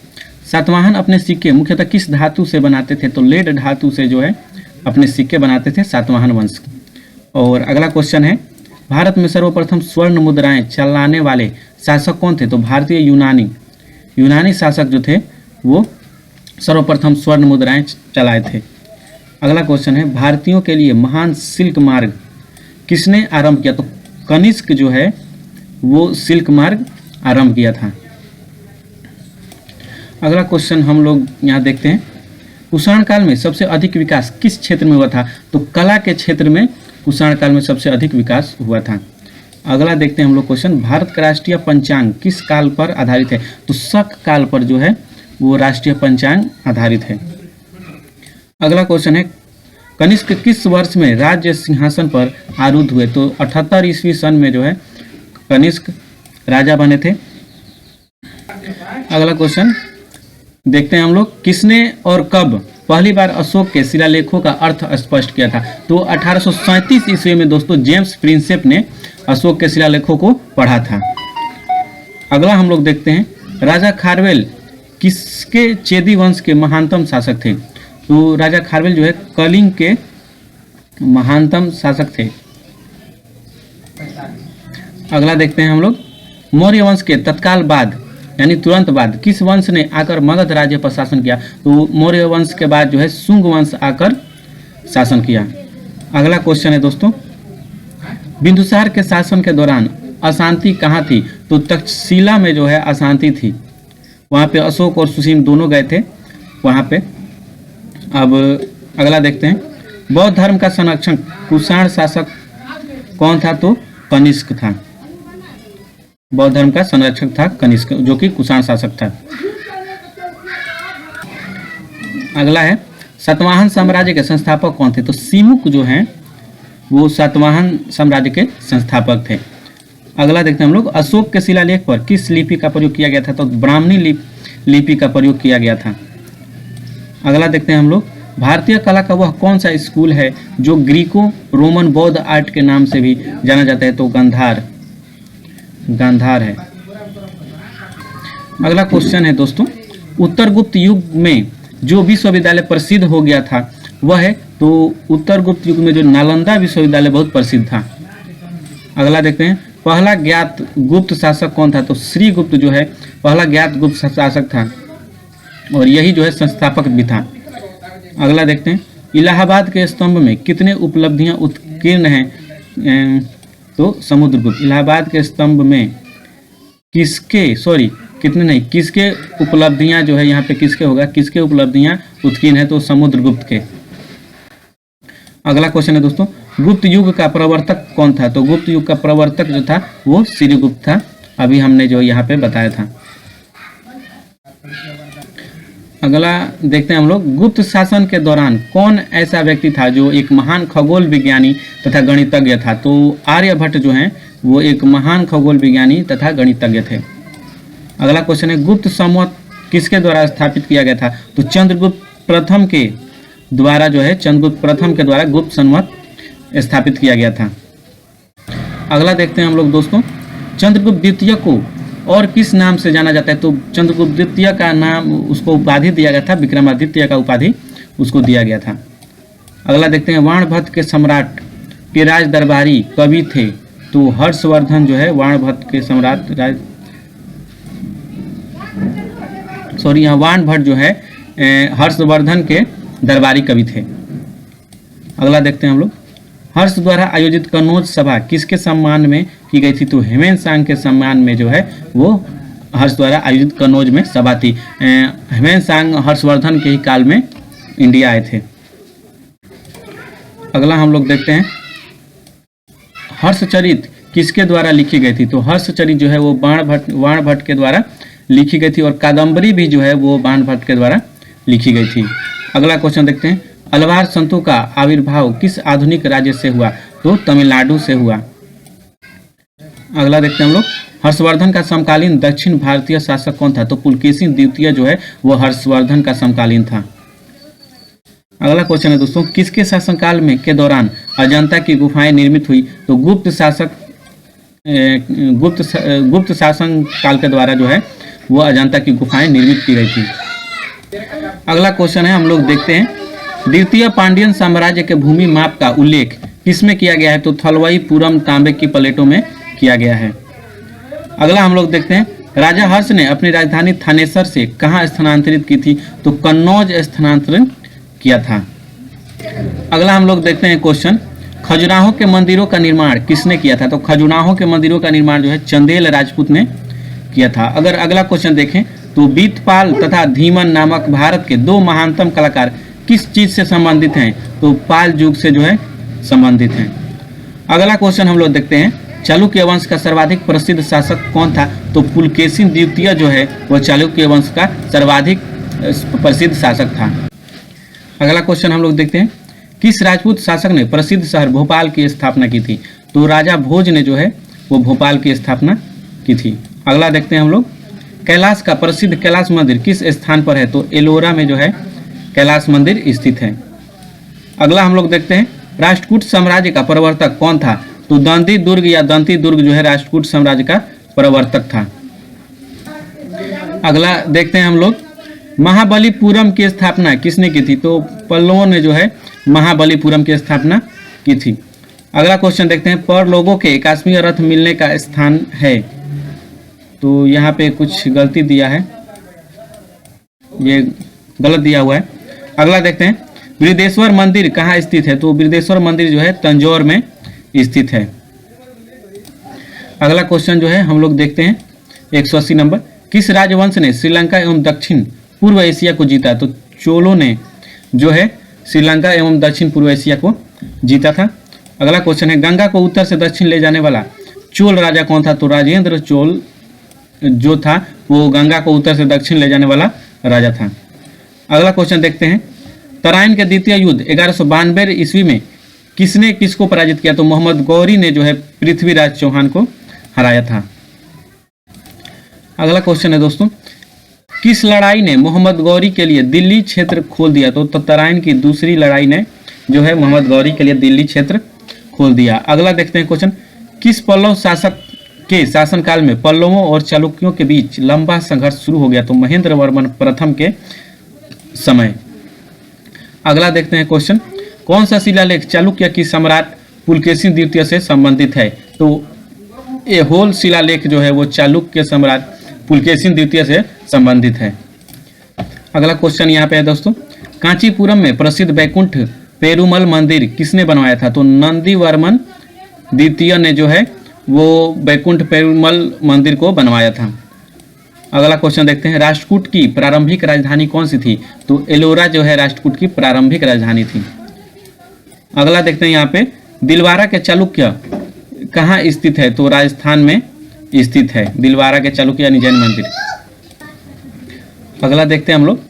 सातवाहन अपने सिक्के मुख्यतः किस धातु से बनाते थे? तो लेड धातु से जो है अपने सिक्के बनाते थे सातवाहन वंश। और अगला क्वेश्चन है, भारत में सर्वप्रथम स्वर्ण मुद्राएं चलाने वाले शासक कौन थे? तो भारतीय यूनानी शासक जो थे वो सर्वप्रथम स्वर्ण मुद्राएं चलाए थे। अगला क्वेश्चन है, भारतीयों के लिए महान सिल्क मार्ग किसने आरंभ किया? तो कनिष्क जो है वो सिल्क मार्ग आरंभ किया था। अगला क्वेश्चन हम लोग यहाँ देखते हैं, कुषाण काल में सबसे अधिक विकास किस क्षेत्र में हुआ था? तो कला के क्षेत्र में कुषाण काल में सबसे अधिक विकास हुआ था। अगला देखते हैं हम लोग क्वेश्चन, भारत का राष्ट्रीय पंचांग किस काल पर आधारित है? तो शक काल पर जो है वो राष्ट्रीय पंचांग आधारित है। अगला क्वेश्चन है, कनिष्क किस वर्ष में राज्य सिंहासन पर आरूढ़ हुए? तो 78 ईस्वी सन में जो है कनिष्क राजा बने थे। अगला क्वेश्चन देखते हैं हम लोग, किसने और कब पहली बार अशोक के शिलालेखों का अर्थ स्पष्ट किया था? तो 1837 ईस्वी में दोस्तों जेम्स प्रिंसेप ने अशोक के शिलालेखों को पढ़ा था। अगला हम लोग देखते हैं, राजा खारवेल किसके चेदी वंश के महानतम शासक थे? तो राजा खारवेल जो है कलिंग के महानतम शासक थे। अगला देखते हैं हम लोग, मौर्य वंश के तत्काल बाद यानी तुरंत बाद किस वंश ने आकर मगध राज्य पर शासन किया? तो मौर्य वंश के बाद जो है शुंग वंश आकर शासन किया। अगला क्वेश्चन है दोस्तों, बिंदुसार के शासन के दौरान अशांति कहाँ थी? तो तक्षशिला में जो है अशांति थी, वहाँ पे अशोक और सुसीम दोनों गए थे वहाँ पे। अब अगला देखते हैं, बौद्ध धर्म का संरक्षण कुषाण शासक कौन था? तो कनिष्क था। बौद्ध धर्म का संरक्षक था कनिष्क, जो कि कुषाण शासक था। अगला है, सातवाहन साम्राज्य के संस्थापक कौन थे? तो सिमुक जो हैं वो सातवाहन साम्राज्य के संस्थापक थे। अगला देखते हैं हम लोग, अशोक के शिलालेख पर किस लिपि का प्रयोग किया गया था? तो ब्राह्मणी लिपि का प्रयोग किया गया था। अगला देखते हैं हम लोग, भारतीय कला का वह कौन सा स्कूल है जो ग्रीको रोमन बौद्ध आर्ट के नाम से भी जाना जाता है? तो गांधार है। अगला क्वेश्चन है दोस्तों, उत्तर गुप्त युग में जो विश्वविद्यालय प्रसिद्ध हो गया था वह है? तो उत्तर गुप्त युग में जो नालंदा विश्वविद्यालय बहुत प्रसिद्ध था। अगला देखते हैं, पहला ज्ञात गुप्त शासक कौन था? तो श्रीगुप्त जो है पहला ज्ञात गुप्त शासक था और यही जो है संस्थापक भी था। अगला देखते हैं, इलाहाबाद के स्तंभ में कितने उपलब्धियां उत्कीर्ण हैं? तो समुद्रगुप्त। इलाहाबाद के स्तंभ में किसके उपलब्धियां जो है यहाँ पे किसके होगा, किसके उपलब्धियां उत्कीर्ण है? तो समुद्रगुप्त के। अगला क्वेश्चन है दोस्तों, गुप्त युग का प्रवर्तक कौन था? तो गुप्त युग का प्रवर्तक जो था वो श्रीगुप्त था, अभी हमने जो यहाँ पे बताया था। अगला देखते हैं हम लोग, गुप्त शासन के दौरान कौन ऐसा व्यक्ति था जो एक महान खगोल विज्ञानी तथा गणितज्ञ था? तो आर्यभट्ट जो हैं वो एक महान खगोल विज्ञानी तथा गणितज्ञ थे। अगला क्वेश्चन है, गुप्त संवत किसके द्वारा स्थापित किया गया था? तो चंद्रगुप्त प्रथम के द्वारा जो है, चंद्रगुप्त प्रथम के द्वारा गुप्त संवत स्थापित किया गया था। अगला देखते हैं हम लोग दोस्तों, चंद्रगुप्त द्वितीय को और किस नाम से जाना जाता है? तो चंद्रगुप्त द्वितीय का नाम, उसको उपाधि दिया गया था, विक्रमादित्य का उपाधि उसको दिया गया था। अगला देखते हैं, वाणभट्ट के सम्राट के राज दरबारी कवि थे? तो हर्षवर्धन जो है वाणभट्ट के सम्राट यहाँ वाणभट्ट जो है हर्षवर्धन के दरबारी कवि थे। अगला देखते हैं हम लोग, हर्ष द्वारा आयोजित कन्नौज सभा किसके सम्मान में की गई थी? तो हेमंत सांग के सम्मान में जो है वो हर्ष द्वारा आयोजित कन्नौज में सभा थी। हेमंत सांग हर्षवर्धन के ही काल में इंडिया आए थे। अगला हम लोग देखते हैं, हर्षचरित किसके द्वारा लिखी गई थी? तो हर्षचरित जो है वो वाणभट्ट के द्वारा लिखी गई थी और कादम्बरी भी जो है वो वाणभट्ट के द्वारा लिखी गई थी। अगला क्वेश्चन देखते हैं, अलवार संतों का आविर्भाव किस आधुनिक राज्य से हुआ? तो तमिलनाडु से हुआ। अगला देखते हैं हम लोग, हर्षवर्धन का समकालीन दक्षिण भारतीय शासक कौन था? तो पुलकेशी द्वितीय जो है वो हर्षवर्धन का समकालीन था। अगला क्वेश्चन है दोस्तों, किसके शासनकाल में के दौरान अजंता की गुफाएं निर्मित हुई? तो गुप्त शासन काल के द्वारा जो है वो अजंता की गुफाएं निर्मित की गई थी। अगला क्वेश्चन है, हम लोग देखते हैं, द्वितीय पांड्यन साम्राज्य के भूमि माप का उल्लेख किसमें किया गया है? तो थलवाई पूरम तांबे की प्लेटों में किया गया है। अगला हम लोग देखते हैं, राजा हर्ष ने अपनी राजधानी थानेसर से कहाँ स्थानांतरित की थी? तो कन्नौज स्थानांतरित किया था। अगला हम लोग देखते हैं क्वेश्चन, खजुराहो के मंदिरों का निर्माण किसने किया था? तो खजुराहो के मंदिरों का निर्माण जो है चंदेल राजपूत ने किया था। अगर अगला क्वेश्चन देखें तो बीतपाल तथा धीमन नामक भारत के दो महानतम कलाकार किस चीज से संबंधित हैं? तो पाल युग से जो है संबंधित हैं। अगला क्वेश्चन हम लोग देखते हैं, चालुक्य वंश का सर्वाधिक प्रसिद्ध शासक कौन था? तो पुलकेशी द्वितीय जो है वह चालुक्य वंश का सर्वाधिक प्रसिद्ध शासक था। अगला क्वेश्चन हम लोग देखते हैं, किस राजपूत शासक ने प्रसिद्ध शहर भोपाल की स्थापना की थी? तो राजा भोज ने जो है वो भोपाल की स्थापना की थी। अगला देखते हैं हम लोग, कैलाश का प्रसिद्ध कैलाश मंदिर किस स्थान पर है? तो एलोरा में जो है कैलाश मंदिर स्थित है। अगला हम लोग देखते हैं, राष्ट्रकूट साम्राज्य का प्रवर्तक कौन था? तो दंती दुर्ग या दंती दुर्ग जो है राष्ट्रकूट साम्राज्य का प्रवर्तक था। अगला देखते हैं हम लोग, महाबलीपुरम की स्थापना किसने की थी? तो पल्लवों ने जो है महाबलीपुरम की स्थापना की थी। अगला क्वेश्चन देखते हैं, पर लोगों के काश्मीर रथ मिलने का स्थान है? तो यहाँ पे कुछ गलती दिया है, ये गलत दिया हुआ है। अगला देखते हैं, बृहदेश्वर मंदिर कहाँ स्थित है? तो बृहदेश्वर मंदिर जो है तंजौर में स्थित है। अगला क्वेश्चन जो है हम लोग देखते हैं 180 नंबर, किस राजवंश ने श्रीलंका एवं दक्षिण पूर्व एशिया को जीता? तो चोलों ने जो है श्रीलंका एवं दक्षिण पूर्व एशिया को जीता था। अगला क्वेश्चन है, गंगा को उत्तर से दक्षिण ले जाने वाला चोल राजा कौन था? तो राजेंद्र चोल जो था वो गंगा को उत्तर से दक्षिण ले जाने वाला राजा था। अगला क्वेश्चन देखते हैं, तराइन के द्वितीय युद्ध 1192 ईस्वी में किसने किसको पराजित किया? तो मोहम्मद गौरी ने जो है पृथ्वीराज चौहान को हराया था। अगला क्वेश्चन है दोस्तों, किस लड़ाई ने मोहम्मद गौरी के लिए दिल्ली क्षेत्र खोल दिया? तो तराइन की दूसरी लड़ाई ने जो है मोहम्मद गौरी के लिए दिल्ली क्षेत्र खोल दिया। अगला देखते हैं क्वेश्चन, किस पल्लव शासक के शासनकाल में पल्लवों और चालुक्यों के बीच लंबा संघर्ष शुरू हो गया? तो महेंद्र वर्मन प्रथम के समय। अगला देखते हैं क्वेश्चन, कौन सा शिलालेख चालुक्य की सम्राट पुलकेशिन द्वितीय से संबंधित है? तो ये होल शिलालेख जो है वो चालुक्य सम्राट पुलकेशिन द्वितीय से संबंधित है। अगला क्वेश्चन यहाँ पे है दोस्तों, कांचीपुरम में प्रसिद्ध बैकुंठ पेरुमल मंदिर किसने बनवाया था? तो नंदी वर्मन द्वितीय ने जो है वो बैकुंठ पेरुमल मंदिर को बनवाया था। अगला क्वेश्चन देखते हैं, राष्ट्रकूट की प्रारंभिक राजधानी कौन सी थी? तो एलोरा जो है राष्ट्रकूट की प्रारंभिक राजधानी थी। अगला देखते हैं यहाँ पे, दिलवारा के चालुक्य कहाँ स्थित है? तो राजस्थान में स्थित है दिलवारा के चालुक्य यानी जैन मंदिर। अगला देखते हैं हम लोग,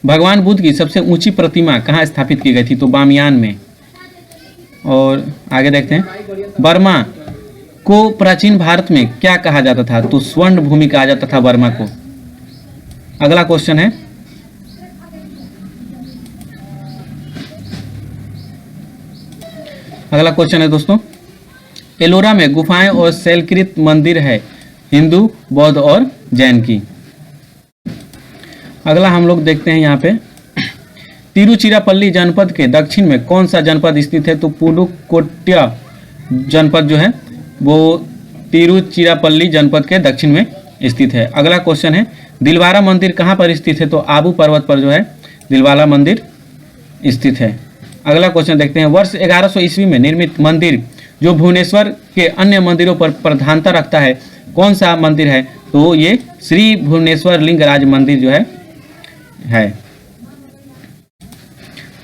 भगवान बुद्ध की सबसे ऊंची प्रतिमा कहाँ स्थापित की गई थी? तो बामियान में। और आगे देखते हैं, बर्मा को प्राचीन भारत में क्या कहा जाता था? तो स्वर्ण भूमि कहा जाता था बर्मा को। अगला क्वेश्चन है, अगला क्वेश्चन है दोस्तों, एलोरा में गुफाएं और शैलकृत मंदिर है हिंदू, बौद्ध और जैन की। अगला हम लोग देखते हैं यहाँ पे, तिरुचिरापल्ली जनपद के दक्षिण में कौन सा जनपद स्थित है? तो पुडुकोट्टय जनपद जो है वो तिरुचिरापल्ली जनपद के दक्षिण में स्थित है। अगला क्वेश्चन है, दिलवारा मंदिर कहाँ पर स्थित है? तो आबू पर्वत पर जो है दिलवारा मंदिर स्थित है। अगला क्वेश्चन देखते हैं, वर्ष 1100 ईस्वी में निर्मित मंदिर जो भुवनेश्वर के अन्य मंदिरों पर प्रधानता रखता है, कौन सा मंदिर है? तो ये श्री भुवनेश्वर लिंगराज मंदिर जो है।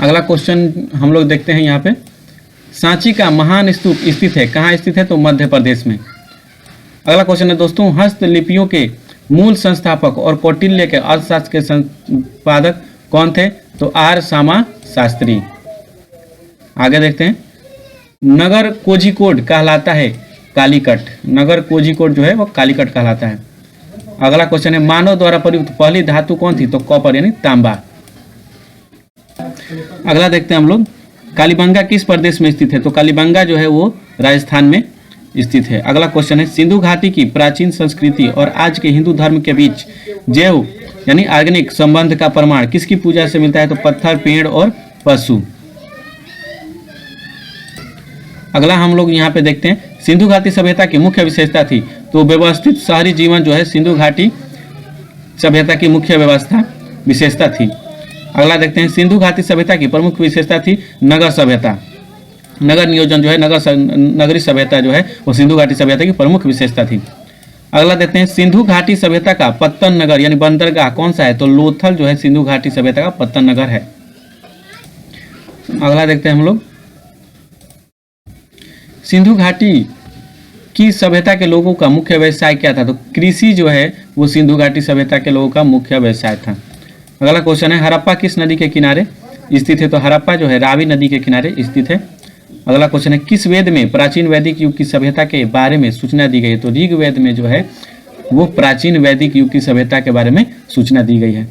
अगला क्वेश्चन हम लोग देखते हैं यहाँ पे, सांची का महान स्तूप स्थित है कहाँ स्थित है? तो मध्य प्रदेश में। अगला क्वेश्चन है दोस्तों, हस्तलिपियों के मूल संस्थापक और कौटिल्य के अर्थशास्त्र के संपादक कौन थे? तो आर सामा शास्त्री। आगे देखते हैं, नगर कोझिकोड कहलाता है कालीकट। नगर कोझिकोड जो है वो कालीकट कहलाता है। अगला क्वेश्चन है, मानव द्वारा प्रयुक्त पहली धातु कौन थी? तो कॉपर यानी तांबा। अगला देखते हैं हम लोग, कालीबंगा किस प्रदेश में स्थित है? तो कालीबंगा जो है वो राजस्थान में स्थित है। अगला क्वेश्चन है, सिंधु घाटी की प्राचीन संस्कृति और आज के हिंदू धर्म के बीच जैव यानी ऑर्गेनिक संबंध का प्रमाण किसकी पूजा से मिलता है? तो पत्थर, पेड़ और पशु। अगला हम लोग यहाँ पे देखते हैं, सिंधु घाटी सभ्यता की मुख्य विशेषता थी? तो व्यवस्थित शहरी जीवन जो है सिंधु घाटी सभ्यता की मुख्य विशेषता थी। अगला देखते हैं, सिंधु घाटी सभ्यता की प्रमुख विशेषता थी नगर सभ्यता। नगर नियोजन जो है नगरीय सभ्यता जो है वो सिंधु घाटी सभ्यता की प्रमुख विशेषता थी। अगला देखते हैं, सिंधु घाटी सभ्यता का पत्तन नगर यानी बंदरगाह कौन सा है? तो लोथल जो है सिंधु घाटी सभ्यता का पत्तन नगर है। अगला देखते हैं हम लोग, सिंधु घाटी की सभ्यता के लोगों का मुख्य व्यवसाय क्या था? तो कृषि जो है वो सिंधु घाटी सभ्यता के लोगों का मुख्य व्यवसाय था। अगला क्वेश्चन है, हड़प्पा किस नदी के किनारे स्थित है? तो हड़प्पा जो है रावी नदी के किनारे स्थित है। अगला क्वेश्चन है, किस वेद में प्राचीन वैदिक युग की सभ्यता के बारे में सूचना दी गई है? तो ऋग्वेद में जो है वो प्राचीन वैदिक युग की सभ्यता के बारे में सूचना दी गई है।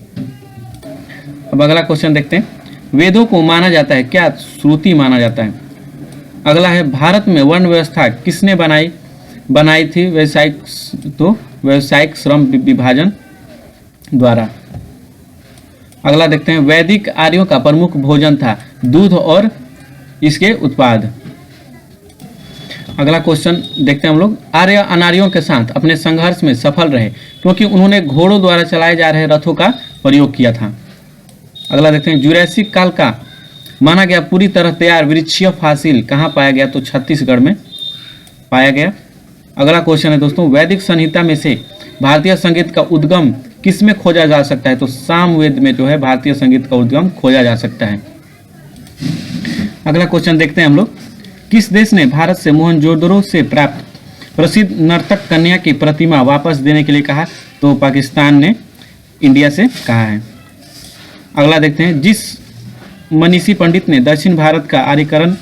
अब अगला क्वेश्चन देखते हैं, वेदों को माना जाता है क्या श्रुति माना जाता है? अगला है, भारत में वर्ण व्यवस्था किसने बनाई थी? व्यावसायिक श्रम विभाजन द्वारा। अगला देखते हैं, वैदिक आर्यों का प्रमुख भोजन था दूध और इसके उत्पाद। अगला क्वेश्चन देखते हैं हम लोग, आर्य अनार्यों के साथ अपने संघर्ष में सफल रहे क्योंकि उन्होंने घोड़ों द्वारा चलाए जा रहे रथों का प्रयोग किया था। अगला देखते हैं, जुरैसिक काल का माना गया पूरी तरह तैयार वृक्षीय फासिल कहाँ पाया गया? तो छत्तीसगढ़ में पाया गया। अगला क्वेश्चन है दोस्तों, वैदिक संहिता में से भारतीय संगीत का उद्गम किस में खोजा जा सकता है? तो सामवेद में जो है भारतीय संगीत का उद्गम खोजा जा सकता है। अगला क्वेश्चन देखते हैं हम लोग, किस देश ने भारत से मोहनजोदड़ो से प्राप्त प्रसिद्ध नर्तक कन्या की प्रतिमा वापस देने के लिए कहा? तो पाकिस्तान ने इंडिया से कहा है। अगला देखते हैं, जिस मनीषी पंडित ने दक्षिण भारत का आर्यकरण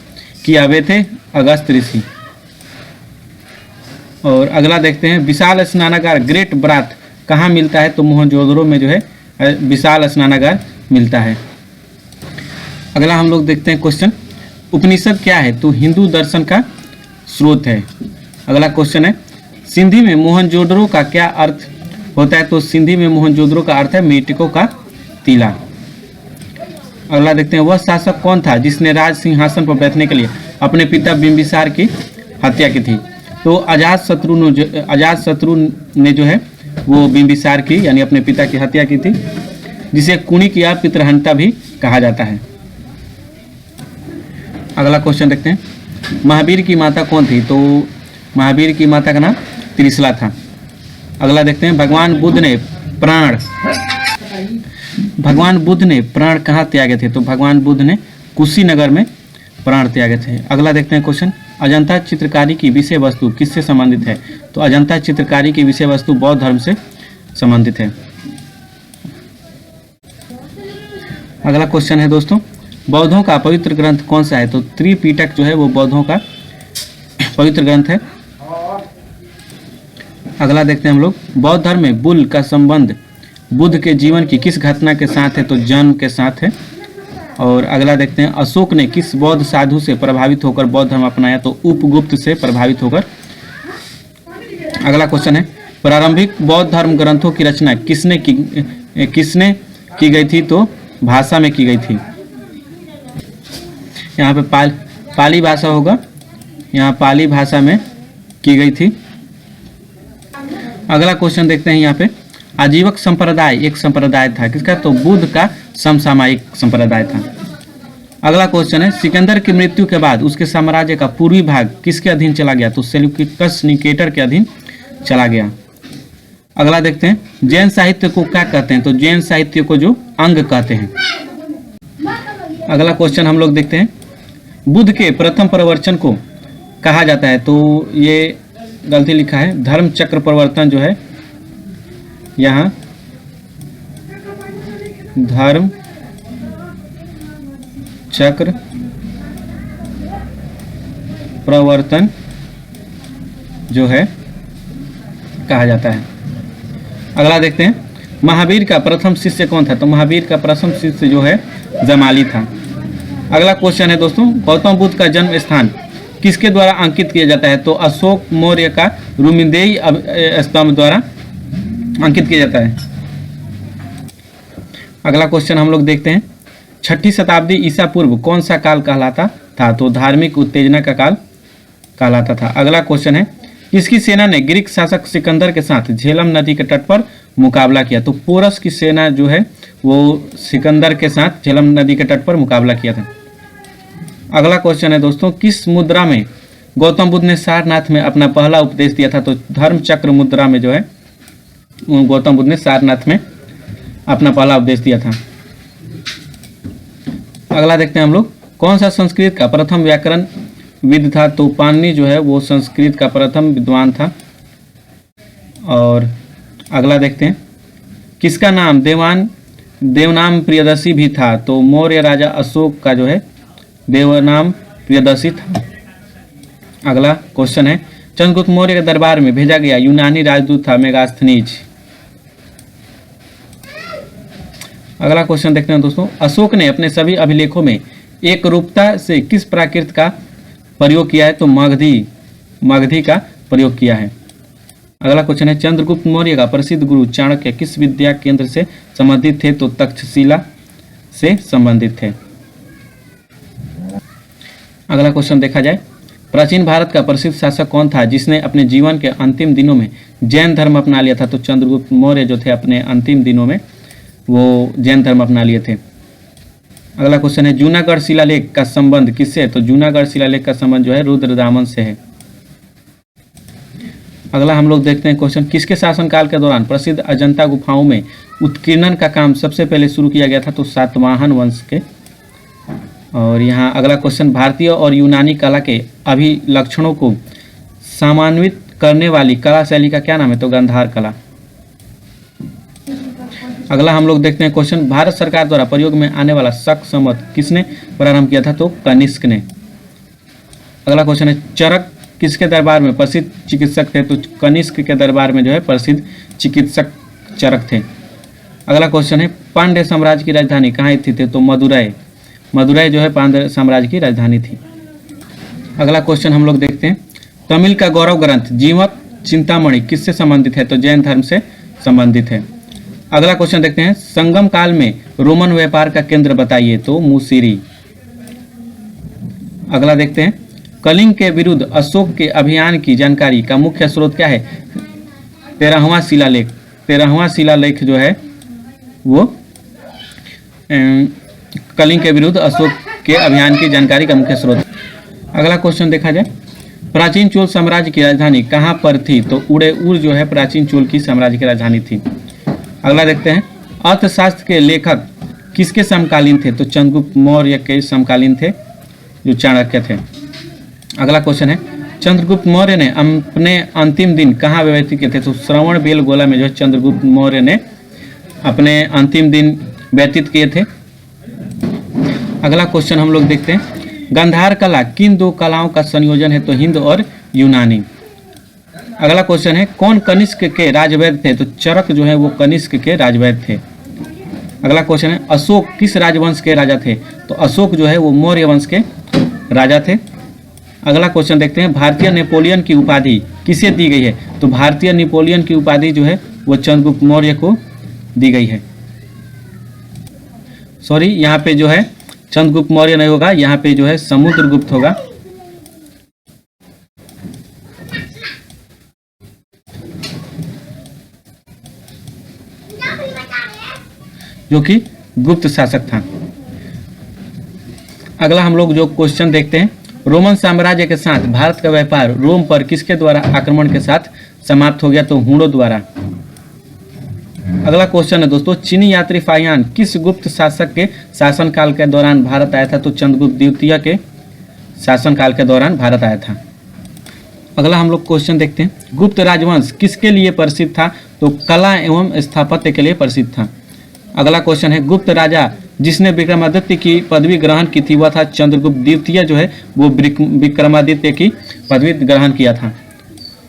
किया वे थे? अगस्त ऋषि। और अगला देखते हैं, विशाल स्नानागार ग्रेट ब्राथ कहाँ मिलता है? तो मोहनजोदड़ो में जो है विशाल स्नानागार मिलता है। अगला हम लोग देखते हैं क्वेश्चन, उपनिषद क्या है? तो हिंदू दर्शन का स्रोत है। अगला क्वेश्चन है, सिंधी में मोहनजोदड़ो का क्या अर्थ होता है? तो सिंधी में मोहनजोदड़ो का अर्थ है मेटिको का तीला। अगला देखते हैं, वह शासक कौन था जिसने राज सिंहासन पर बैठने के लिए अपने पिता बिंबिसार की हत्या की थी? तो अजातशत्रु ने जो है वो बिंबिसार की यानी अपने पिता की हत्या की थी, जिसे कुणिक या पितृहंता भी कहा जाता है। अगला क्वेश्चन देखते हैं, महावीर की माता कौन थी? तो महावीर की माता का नाम त्रिशला था। अगला देखते हैं, भगवान बुद्ध ने प्राण कहाँ त्यागे थे? तो भगवान बुद्ध ने कुशीनगर में प्राण त्यागे थे। अगला देखते हैं क्वेश्चन, अजंता चित्रकारी की विषय वस्तु किससे संबंधित है? तो अजंता चित्रकारी की विषय वस्तु बौद्ध धर्म से संबंधित है। अगला क्वेश्चन है दोस्तों, बौद्धों का पवित्र ग्रंथ कौन सा है? तो त्रिपिटक जो है वो बौद्धों का पवित्र ग्रंथ है। अगला देखते हैं हम लोग, बौद्ध धर्म में बुल का संबंध बुद्ध के जीवन की किस घटना के साथ है? तो जन्म के साथ है। और अगला देखते हैं, अशोक ने किस बौद्ध साधु से प्रभावित होकर बौद्ध धर्म अपनाया? तो उपगुप्त से प्रभावित होकर। अगला क्वेश्चन है, प्रारंभिक बौद्ध धर्म ग्रंथों की रचना किसने की गई थी? तो भाषा में की गई थी। यहाँ पे पाली भाषा होगा, यहाँ पाली भाषा में की गई थी। अगला क्वेश्चन देखते हैं, यहाँ पे आजीवक संप्रदाय एक संप्रदाय था किसका? तो बुद्ध का समसामयिक संप्रदाय था। अगला क्वेश्चन है, सिकंदर की मृत्यु के बाद उसके साम्राज्य का पूर्वी भाग किसके अधीन चला गया? तो सेल्यूकिडस निकेटर के अधीन चला गया। अगला देखते हैं, जैन साहित्य को क्या कहते हैं? तो जैन साहित्य को जो अंग कहते हैं। अगला क्वेश्चन हम लोग देखते हैं, बुद्ध के प्रथम प्रवचन को कहा जाता है? तो ये गलती लिखा है, धर्म चक्र प्रवर्तन जो है यहाँ धर्म चक्र प्रवर्तन जो है कहा जाता है। अगला देखते हैं, महावीर का प्रथम शिष्य कौन था? तो महावीर का प्रथम शिष्य जो है जमाली था। अगला क्वेश्चन है दोस्तों, गौतम बुद्ध का जन्म स्थान किसके द्वारा अंकित किया जाता है? तो अशोक मौर्य का रुमिदेई स्तंभ द्वारा अंकित किया जाता है। अगला क्वेश्चन हम लोग देखते हैं, 6ठी शताब्दी ईसा पूर्व कौन सा काल कहलाता था? तो धार्मिक उत्तेजना का काल कहलाता था। अगला क्वेश्चन है, किसकी सेना ने ग्रीक शासक सिकंदर के साथ झेलम नदी के तट पर मुकाबला किया? तो पोरस की सेना जो है वो सिकंदर के साथ झेलम नदी के तट पर मुकाबला किया था। अगला क्वेश्चन है दोस्तों, किस मुद्रा में गौतम बुद्ध ने सारनाथ में अपना पहला उपदेश दिया था? तो धर्म चक्र मुद्रा में जो है गौतम बुद्ध ने सारनाथ में अपना पहला उपदेश दिया था। अगला देखते हैं हम लोग, कौन सा संस्कृत का प्रथम व्याकरण विद था? तो पाणिनि जो है वो संस्कृत का प्रथम विद्वान था। और अगला देखते हैं, किसका नाम देवनाम प्रियदर्शी भी था? तो मौर्य राजा अशोक का जो है देवनाम प्रियदर्शी था। अगला क्वेश्चन है, चंद्रगुप्त मौर्य के दरबार में भेजा गया यूनानी राजदूत था मेगास्थनीज। अगला क्वेश्चन देखते हैं दोस्तों, अशोक ने अपने सभी अभिलेखों में एक रूपता से किस प्राकृत का प्रयोग किया है? तो मगधी का प्रयोग किया है। अगला क्वेश्चन है, चंद्रगुप्त मौर्य का प्रसिद्ध गुरु चाणक्य किस विद्या केंद्र से संबंधित थे? तो तक्षशिला से संबंधित थे। अगला क्वेश्चन देखा जाए, प्राचीन भारत का प्रसिद्ध शासक कौन था जिसने अपने जीवन के अंतिम दिनों में जैन धर्म अपना लिया था? तो चंद्रगुप्त मौर्य जो थे अपने अंतिम दिनों में वो जैन धर्म अपना लिए थे। अगला क्वेश्चन है, जूनागढ़ शिलालेख का संबंध किससे है? तो जूनागढ़ शिलालेख का संबंध जो है रुद्रदामन से है। अगला हम लोग देखते हैं क्वेश्चन, किसके शासनकाल के दौरान प्रसिद्ध अजंता गुफाओं में उत्कीर्णन का काम सबसे पहले शुरू किया गया था? तो सातवाहन वंश के। और यहाँ अगला क्वेश्चन, भारतीय और यूनानी कला के अभिलक्षणों को समन्वित करने वाली कला शैली का क्या नाम है? तो गांधार कला। अगला हम लोग देखते हैं क्वेश्चन, भारत सरकार द्वारा प्रयोग में आने वाला शक संवत किसने प्रारंभ किया था? तो कनिष्क ने। अगला क्वेश्चन है चरक किसके दरबार में प्रसिद्ध चिकित्सक थे? तो कनिष्क के दरबार में जो है प्रसिद्ध चिकित्सक चरक थे। अगला क्वेश्चन है पांड्य साम्राज्य की राजधानी कहाँ स्थित है? तो मदुरै। मदुरै जो है पांड्य साम्राज्य की राजधानी थी। अगला क्वेश्चन हम लोग देखते हैं तमिल का गौरव ग्रंथ जीवक चिंतामणि किससे संबंधित है? तो जैन धर्म से संबंधित है। अगला क्वेश्चन देखते हैं संगम काल में रोमन व्यापार का केंद्र बताइए? तो मुसिरी। अगला देखते हैं कलिंग के विरुद्ध अशोक के अभियान की जानकारी का मुख्य स्रोत क्या है? 13वां शिलालेख। 13वां शिलालेख जो है वो कलिंग के विरुद्ध अशोक के अभियान की जानकारी का मुख्य स्रोत। अगला क्वेश्चन देखा जाए प्राचीन चोल साम्राज्य की राजधानी कहाँ पर थी? तो उड़ेउर जो है प्राचीन चोल की साम्राज्य की राजधानी थी। अगला देखते हैं अर्थशास्त्र के लेखक किसके समकालीन थे? तो चंद्रगुप्त मौर्य के समकालीन थे जो चाणक्य थे। अगला क्वेश्चन है चंद्रगुप्त मौर्य ने अपने अंतिम दिन कहाँ व्यतीत किए थे? तो श्रवण बेलगोला में जो है चंद्रगुप्त मौर्य ने अपने अंतिम दिन व्यतीत किए थे। अगला क्वेश्चन हम लोग देखते हैं गांधार कला किन दो कलाओं का संयोजन है? तो हिंद और यूनानी। अगला क्वेश्चन है कौन कनिष्क के राजवैद्य थे? तो चरक जो है वो कनिष्क के राजवैद्य थे। अगला क्वेश्चन है अशोक किस राजवंश के राजा थे? तो अशोक जो है वो मौर्य वंश के राजा थे। अगला क्वेश्चन देखते हैं भारतीय नेपोलियन की उपाधि किसे दी गई है? तो भारतीय नेपोलियन की उपाधि जो है वो चंद्रगुप्त मौर्य को दी गई है। सॉरी, यहाँ पे जो है चंद्रगुप्त मौर्य नहीं होगा, यहाँ पे जो है समुद्रगुप्त होगा। जो कि गुप्त शासक था। अगला हम लोग जो क्वेश्चन देखते हैं रोमन साम्राज्य के साथ भारत का व्यापार रोम पर किसके द्वारा आक्रमण के साथ समाप्त हो गया? तो हुणों द्वारा। अगला क्वेश्चन है दोस्तों चीनी यात्री फाहियान किस गुप्त शासक के शासनकाल के दौरान भारत आया था? तो चंद्रगुप्त द्वितीय के शासनकाल के दौरान भारत आया था। अगला हम लोग क्वेश्चन देखते हैं गुप्त राजवंश किसके लिए प्रसिद्ध था? तो कला एवं स्थापत्य के लिए प्रसिद्ध था। अगला क्वेश्चन है गुप्त राजा जिसने विक्रमादित्य की पदवी ग्रहण की थी वह था चंद्रगुप्त द्वितीय जो है वो विक्रमादित्य की पदवी ग्रहण किया था।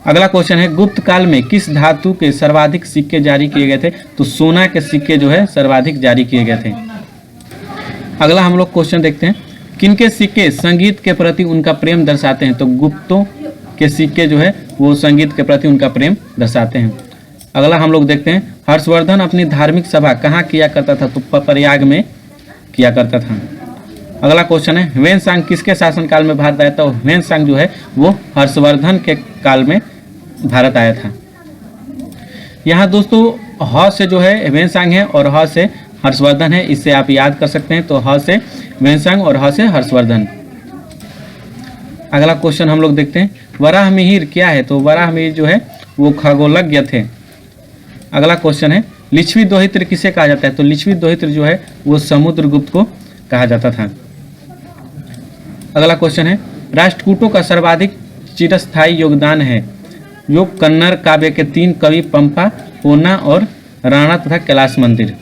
अगला क्वेश्चन है गुप्त काल में किस धातु के सर्वाधिक सिक्के जारी किए गए थे? तो सोना के सिक्के जो है सर्वाधिक जारी किए गए थे। अगला हम लोग क्वेश्चन देखते हैं किनके सिक्के संगीत के प्रति उनका प्रेम दर्शाते हैं? तो गुप्तों के सिक्के जो है वो संगीत के प्रति उनका प्रेम दर्शाते हैं। अगला हम लोग देखते हैं हर्षवर्धन अपनी धार्मिक सभा कहाँ किया करता था? तो प्रयाग में किया करता था। अगला क्वेश्चन है ह्वेनसांग किसके शासनकाल में भारत आया था? ह्वेनसांग जो है वो हर्षवर्धन के काल में भारत आया था। यहाँ दोस्तों ह से जो है ह्वेनसांग है और ह से हर्षवर्धन है, इससे आप याद कर सकते हैं। तो ह से ह्वेनसांग और ह से हर्षवर्धन। अगला क्वेश्चन हम लोग देखते हैं वराहमिहिर क्या है? तो वराहमिहिर जो है वो खगोलज्ञ थे। अगला क्वेश्चन है लिच्छवी दोहित्र किसे कहा जाता है? तो लिच्छवी दोहित्र जो है वो समुद्रगुप्त को कहा जाता था। अगला क्वेश्चन है राष्ट्रकूटों का सर्वाधिक चिरस्थायी योगदान है जो कन्नड़ काव्य के 3 कवि पंपा, पोन्ना और राणा तथा कैलाश मंदिर।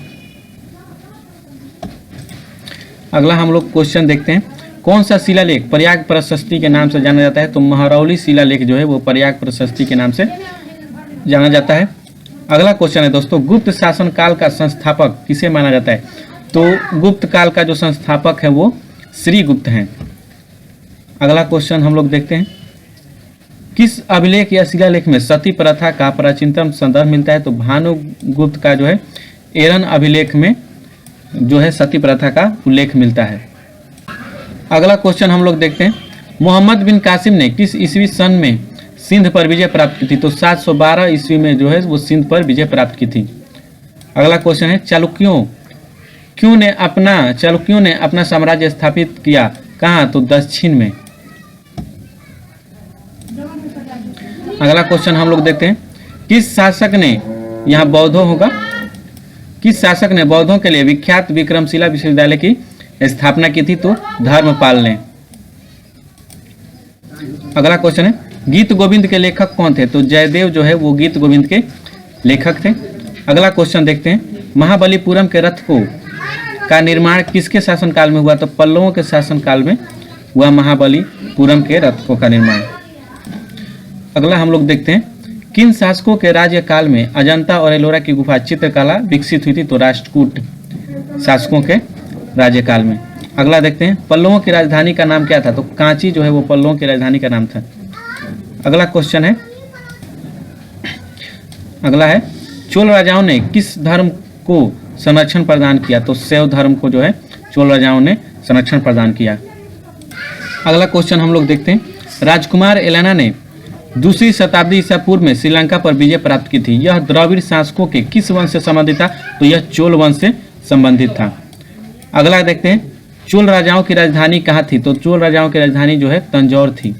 अगला हम लोग क्वेश्चन देखते हैं कौन सा शिलालेख प्रयाग प्रशस्ति के नाम से जाना जाता है? तो महरौली शिलालेख जो है वो प्रयाग प्रशस्ति के नाम से जाना जाता है। अगला क्वेश्चन है दोस्तों गुप्त शासन काल का संस्थापक किसे माना जाता है? तो गुप्त काल का जो संस्थापक है वो श्री गुप्त हैं। अगला क्वेश्चन हम लोग देखते हैं किस अभिलेख या शिलालेख में सती प्रथा का प्राचीनतम संदर्भ मिलता है? तो भानुगुप्त का जो है एरन अभिलेख में जो है सती प्रथा का उल्लेख मिलता है। अगला क्वेश्चन हम लोग देखते हैं मोहम्मद बिन कासिम ने किस ईस्वी सन में सिंध पर विजय प्राप्त की थी? तो 712 ईस्वी में जो है वो सिंध पर विजय प्राप्त की थी। अगला क्वेश्चन है चालुक्यों ने अपना साम्राज्य स्थापित किया कहाँ? तो दक्षिण में। अगला क्वेश्चन हम लोग देखते हैं किस शासक ने, यहाँ बौद्धों होगा, किस शासक ने बौद्धों के लिए विख्यात विक्रमशिला विश्वविद्यालय की स्थापना की थी? तो धर्मपाल ने। अगला क्वेश्चन है गीत गोविंद के लेखक कौन थे? तो जयदेव जो है वो गीत गोविंद के लेखक थे। अगला क्वेश्चन देखते हैं महाबलीपुरम के रथ का निर्माण किसके शासनकाल में हुआ? तो पल्लवों के शासनकाल में हुआ महाबलीपुरम के रथों का निर्माण। अगला हम लोग देखते हैं, किन शासकों के राज्यकाल में अजंता और एलोरा की गुफा चित्रकला विकसित हुई थी? तो राष्ट्रकूट शासकों के राज्यकाल में। अगला देखते हैं, पल्लवों की राजधानी का नाम क्या था? तो कांची जो है वो पल्लवों की राजधानी का नाम था। अगला क्वेश्चन है, अगला है, चोल राजाओं ने किस धर्म को संरक्षण प्रदान किया? तो शैव धर्म को जो है चोल राजाओं ने संरक्षण प्रदान किया। अगला क्वेश्चन हम लोग देखते हैं, राजकुमार एलाना ने दूसरी शताब्दी ईसा पूर्व में श्रीलंका पर विजय प्राप्त की थी। यह द्रविड़ शासकों के किस वंश से संबंधित था? तो यह चोल वंश से संबंधित था। अगला देखते हैं, चोल राजाओं की राजधानी कहाँ थी? तो चोल राजाओं की राजधानी जो है तंजौर थी।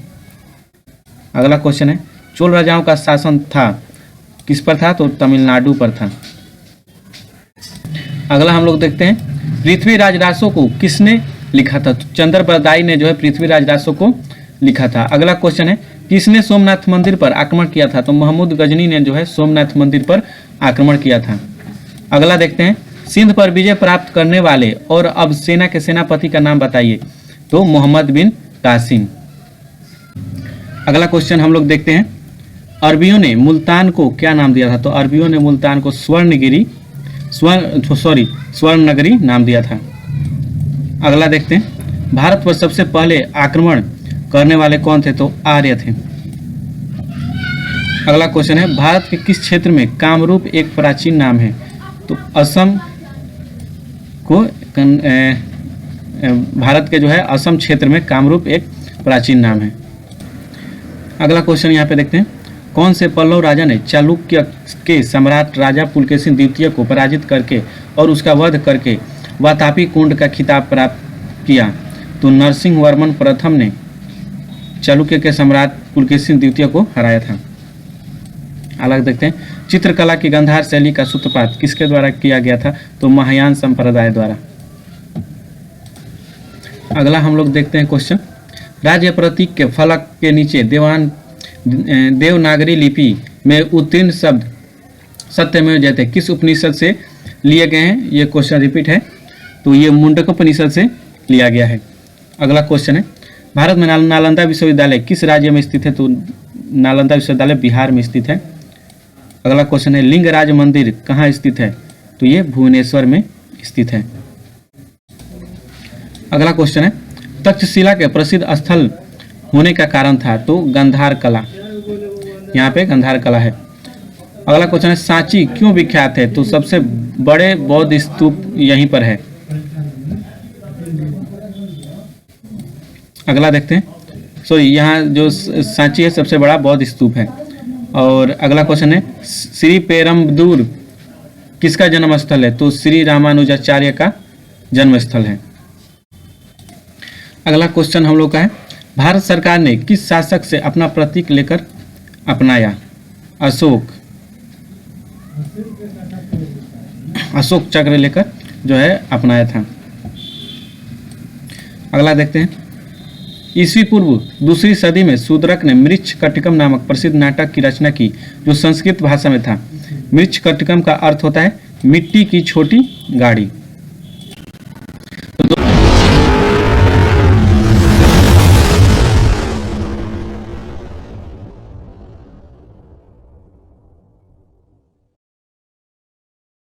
अगला क्वेश्चन है, चोल राजाओं का शासन था किस पर था? तो तमिलनाडु पर था। अगला हम लोग देखते हैं, पृथ्वीराज रासो को किसने लिखा था? तो चंद्रप्रदायी ने जो है पृथ्वीराज रासो को लिखा था। अगला क्वेश्चन है, किसने सोमनाथ मंदिर पर आक्रमण किया था? तो महमूद गजनी ने जो है सोमनाथ मंदिर पर आक्रमण किया था। अगला देखते हैं, सिंध पर विजय प्राप्त करने वाले और अब सेना के सेनापति का नाम बताइए? तो मोहम्मद बिन कासिम। अगला क्वेश्चन हम लोग देखते हैं, अरबियों ने मुल्तान को क्या नाम दिया था? तो अरबियों ने मुल्तान को स्वर्ण नगरी नाम दिया था। अगला देखते हैं, भारत पर सबसे पहले आक्रमण करने वाले कौन थे? तो आर्य थे। अगला क्वेश्चन है, भारत के किस क्षेत्र में कामरूप एक प्राचीन नाम है? तो असम को भारत के जो है असम क्षेत्र में कामरूप एक प्राचीन नाम है। अगला क्वेश्चन यहाँ पे देखते हैं, कौन से पल्लव राजा ने चालुक्य के सम्राट राजा पुलकेशिन द्वितीय को पराजित करके और उसका वध करके वातापी कुंड का खिताब प्राप्त किया? तो नरसिंह वर्मन प्रथम ने चालुक्य के सम्राट पुलकेशिन द्वितीय को हराया था। अलग देखते हैं, चित्रकला की गंधार शैली का सूत्रपात किसके द्वारा किया गया था? तो महायान संप्रदाय द्वारा। अगला हम लोग देखते हैं क्वेश्चन, राज्य प्रतीक के फलक के नीचे देवनागरी लिपि में उत्तीर्ण शब्द सत्यमेव जयते किस उपनिषद से लिए गए हैं? ये क्वेश्चन रिपीट है, तो ये मुंडकोपनिषद से लिया गया है। अगला क्वेश्चन है, भारत में नालंदा विश्वविद्यालय किस राज्य में स्थित है? तो नालंदा विश्वविद्यालय बिहार में स्थित है। अगला क्वेश्चन है, लिंगराज मंदिर कहाँ स्थित है? तो ये भुवनेश्वर में स्थित है। अगला क्वेश्चन है, तक्षशिला के प्रसिद्ध स्थल होने का कारण था? तो गंधार कला, यहाँ पे गंधार कला है। अगला क्वेश्चन है, सांची क्यों विख्यात है? तो सबसे बड़े बौद्ध स्तूप यहीं पर है। अगला देखते हैं, यहाँ जो सांची है सबसे बड़ा बौद्ध स्तूप है। और अगला क्वेश्चन है, श्री पेरम्बदूर किसका जन्म स्थल है? तो श्री रामानुजाचार्य का जन्म स्थल है। अगला क्वेश्चन हम लोग का है, भारत सरकार ने किस शासक से अपना प्रतीक लेकर अपनाया? अशोक चक्र लेकर जो है अपनाया था। अगला देखते हैं, ईस्वी पूर्व दूसरी सदी में शूद्रक ने मृच्छकटिकम नामक प्रसिद्ध नाटक की रचना की जो संस्कृत भाषा में था। मृच्छकटिकम का अर्थ होता है मिट्टी की छोटी गाड़ी।